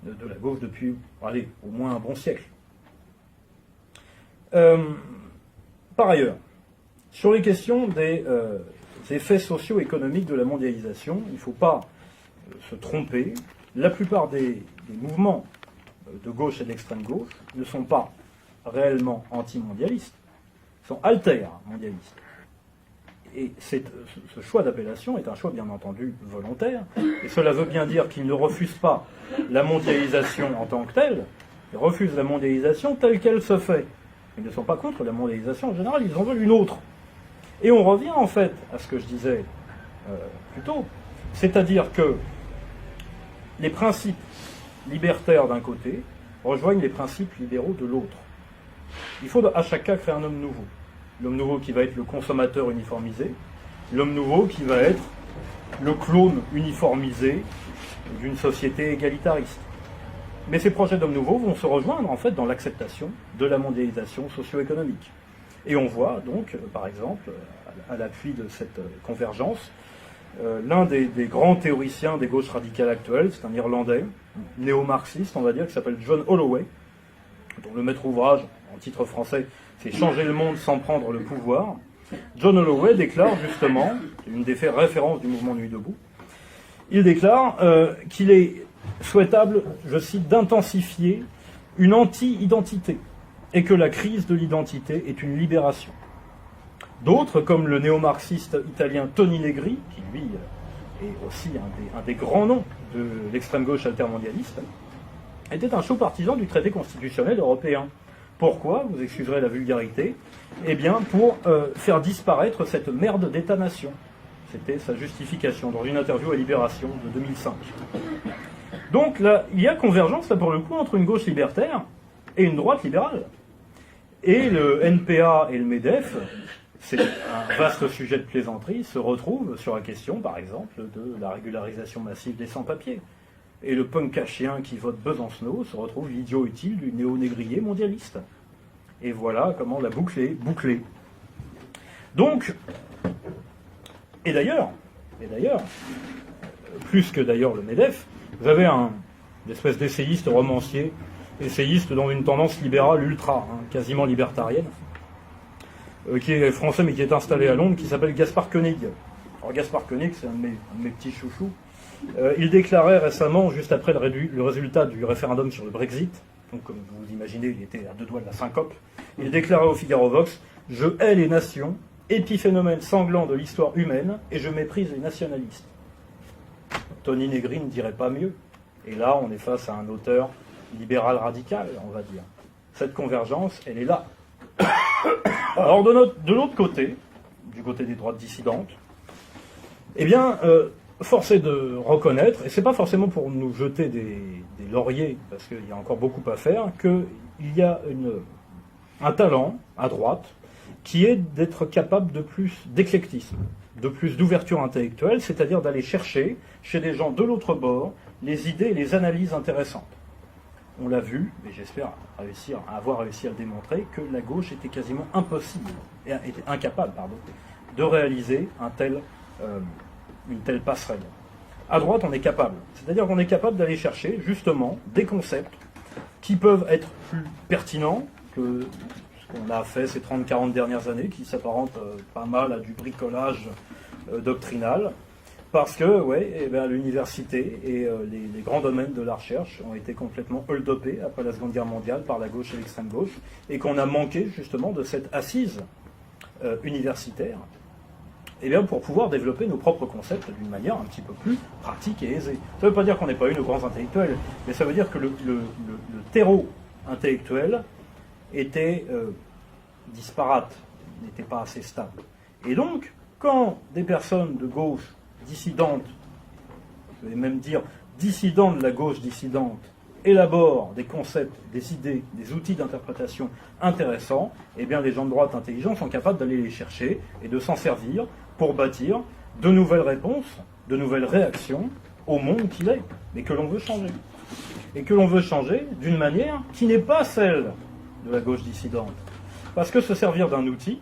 de la gauche depuis, au moins un bon siècle. Par ailleurs, sur les questions des effets socio-économiques de la mondialisation, il ne faut pas se tromper. La plupart des mouvements de gauche et d'extrême gauche ne sont pas réellement anti-mondialistes, sont alter-mondialistes. Et ce choix d'appellation est un choix bien entendu volontaire, et cela veut bien dire qu'ils ne refusent pas la mondialisation en tant que telle, ils refusent la mondialisation telle qu'elle se fait. Ils ne sont pas contre la mondialisation en général, ils en veulent une autre. Et on revient en fait à ce que je disais plus tôt, c'est-à-dire que les principes libertaires d'un côté rejoignent les principes libéraux de l'autre. Il faut à chaque cas créer un homme nouveau. L'homme nouveau qui va être le consommateur uniformisé, l'homme nouveau qui va être le clone uniformisé d'une société égalitariste. Mais ces projets d'homme nouveau vont se rejoindre en fait dans l'acceptation de la mondialisation socio-économique. Et on voit donc, par exemple, à l'appui de cette convergence, l'un des grands théoriciens des gauches radicales actuelles, c'est un Irlandais, néo-marxiste, on va dire, qui s'appelle John Holloway, dont le maître ouvrage, en titre français, c'est « Changer le monde sans prendre le pouvoir ». John Holloway déclare justement, c'est une des références du mouvement Nuit debout, il déclare qu'il est souhaitable, je cite, d'intensifier une anti-identité et que la crise de l'identité est une libération. D'autres, comme le néo-marxiste italien Toni Negri, qui lui est aussi un des grands noms de l'extrême gauche altermondialiste, était un chaud partisan du traité constitutionnel européen, Pourquoi? Vous excuserez la vulgarité. Eh bien, pour faire disparaître cette merde d'État-nation. C'était sa justification dans une interview à Libération de 2005. Donc là, il y a convergence, là pour le coup, entre une gauche libertaire et une droite libérale. Et le NPA et le MEDEF, c'est un vaste sujet de plaisanterie, se retrouvent sur la question, par exemple, de la régularisation massive des sans-papiers. Et le punk chien qui vote Besancenot se retrouve l'idiot utile du néo-négrier mondialiste. Et voilà comment la boucle est bouclée. Donc, et d'ailleurs, plus que d'ailleurs le MEDEF, vous avez une espèce d'essayiste romancier, essayiste dans une tendance libérale ultra, quasiment libertarienne, qui est français mais qui est installé à Londres, qui s'appelle Gaspard Koenig. Alors Gaspard Koenig, c'est un de mes petits chouchous. Il déclarait récemment, juste après le résultat du référendum sur le Brexit, donc comme vous imaginez, il était à 2 doigts de la syncope, il déclarait au Figaro Vox « Je hais les nations, épiphénomène sanglant de l'histoire humaine, et je méprise les nationalistes. » Tony Negri ne dirait pas mieux. Et là, on est face à un auteur libéral radical, on va dire. Cette convergence, elle est là. Alors, de l'autre côté, du côté des droites dissidentes, eh bien, force est de reconnaître, et c'est pas forcément pour nous jeter des lauriers, parce qu'il y a encore beaucoup à faire, qu'il y a un talent à droite qui est d'être capable de plus d'éclectisme, de plus d'ouverture intellectuelle, c'est-à-dire d'aller chercher chez des gens de l'autre bord les idées et les analyses intéressantes. On l'a vu, et j'espère avoir réussi à le démontrer, que la gauche était quasiment était incapable de réaliser une telle passerelle. À droite, on est capable. C'est-à-dire qu'on est capable d'aller chercher, justement, des concepts qui peuvent être plus pertinents que ce qu'on a fait ces 30-40 dernières années, qui s'apparentent pas mal à du bricolage doctrinal, parce que l'université et les grands domaines de la recherche ont été complètement hold-upés après la Seconde Guerre mondiale par la gauche et l'extrême gauche, et qu'on a manqué justement de cette assise universitaire, pour pouvoir développer nos propres concepts d'une manière un petit peu plus pratique et aisée. Ça ne veut pas dire qu'on n'est pas eu nos grands intellectuels, mais ça veut dire que le terreau intellectuel était disparate, n'était pas assez stable. Et donc, quand des personnes de gauche dissidentes, je vais même dire dissidentes de la gauche dissidente, élaborent des concepts, des idées, des outils d'interprétation intéressants, eh bien les gens de droite intelligents sont capables d'aller les chercher et de s'en servir pour bâtir de nouvelles réponses, de nouvelles réactions au monde qu'il est, mais que l'on veut changer. Et que l'on veut changer d'une manière qui n'est pas celle de la gauche dissidente. Parce que se servir d'un outil,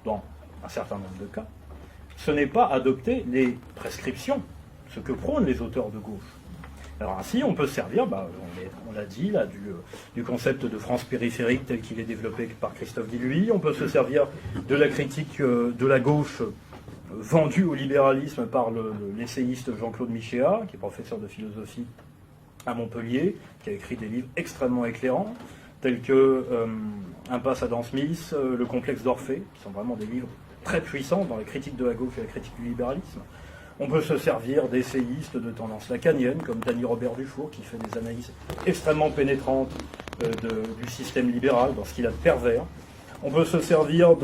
dans un certain nombre de cas, ce n'est pas adopter les prescriptions, ce que prônent les auteurs de gauche. Alors ainsi, on peut se servir, on l'a dit, là, du concept de France périphérique tel qu'il est développé par Christophe Guilluy. On peut se servir de la critique de la gauche vendue au libéralisme par l'essayiste Jean-Claude Michéa, qui est professeur de philosophie à Montpellier, qui a écrit des livres extrêmement éclairants, tels que Impasse Adam Smith, Le complexe d'Orphée, qui sont vraiment des livres très puissants dans la critique de la gauche et la critique du libéralisme. On peut se servir d'essayistes de tendance lacanienne, comme Dany Robert Dufour, qui fait des analyses extrêmement pénétrantes du système libéral, dans ce qu'il a de pervers. On peut se servir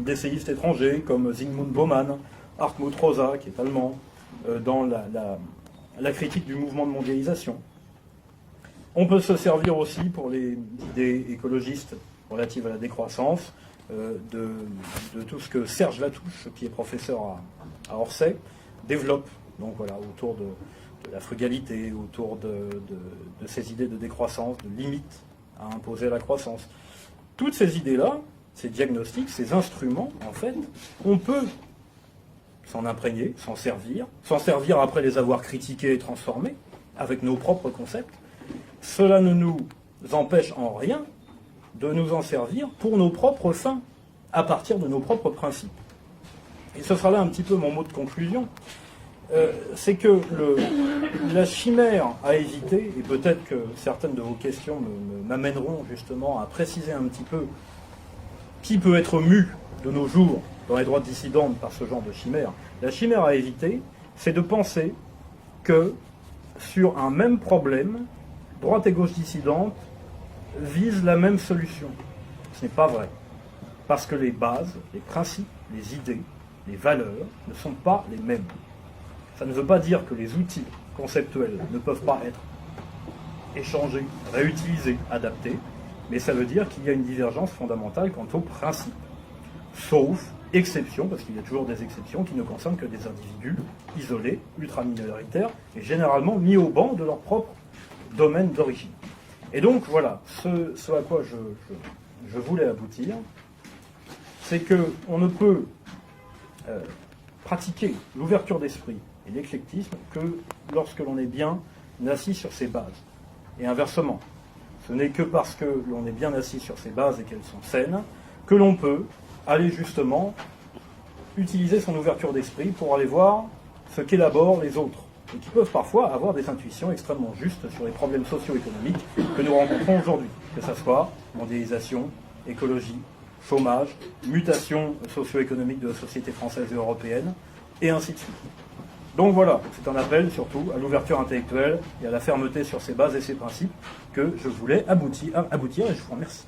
d'essayistes étrangers, comme Zygmunt Bauman, Hartmut Rosa, qui est allemand, dans la critique du mouvement de mondialisation. On peut se servir aussi pour les idées écologistes relatives à la décroissance, de tout ce que Serge Latouche, qui est professeur à Orsay, développe, donc voilà, autour de la frugalité, autour de ces idées de décroissance, de limite à imposer à la croissance. Toutes ces idées-là, ces diagnostics, ces instruments, en fait, on peut s'en imprégner, s'en servir après les avoir critiqués et transformés, avec nos propres concepts. Cela ne nous empêche en rien de nous en servir pour nos propres fins, à partir de nos propres principes. Et ce sera là un petit peu mon mot de conclusion, c'est que la chimère à éviter, et peut-être que certaines de vos questions m'amèneront justement à préciser un petit peu qui peut être mu de nos jours dans les droites dissidentes par ce genre de chimère. La chimère à éviter, c'est de penser que sur un même problème, droite et gauche dissidente visent la même solution. Ce n'est pas vrai. Parce que les bases, les principes, les idées, les valeurs ne sont pas les mêmes. Ça ne veut pas dire que les outils conceptuels ne peuvent pas être échangés, réutilisés, adaptés, mais ça veut dire qu'il y a une divergence fondamentale quant aux principes. Sauf exception, parce qu'il y a toujours des exceptions qui ne concernent que des individus isolés, ultra-minoritaires, et généralement mis au banc de leur propre domaine d'origine. Et donc voilà, ce à quoi je voulais aboutir, c'est qu'on ne peut pratiquer l'ouverture d'esprit et l'éclectisme que lorsque l'on est bien assis sur ses bases. Et inversement, ce n'est que parce que l'on est bien assis sur ses bases et qu'elles sont saines que l'on peut aller justement utiliser son ouverture d'esprit pour aller voir ce qu'élaborent les autres, et qui peuvent parfois avoir des intuitions extrêmement justes sur les problèmes socio-économiques que nous rencontrons aujourd'hui, que ce soit mondialisation, écologie, chômage, mutation socio-économique de la société française et européenne, et ainsi de suite. Donc voilà, c'est un appel surtout à l'ouverture intellectuelle et à la fermeté sur ses bases et ses principes que je voulais aboutir et je vous remercie.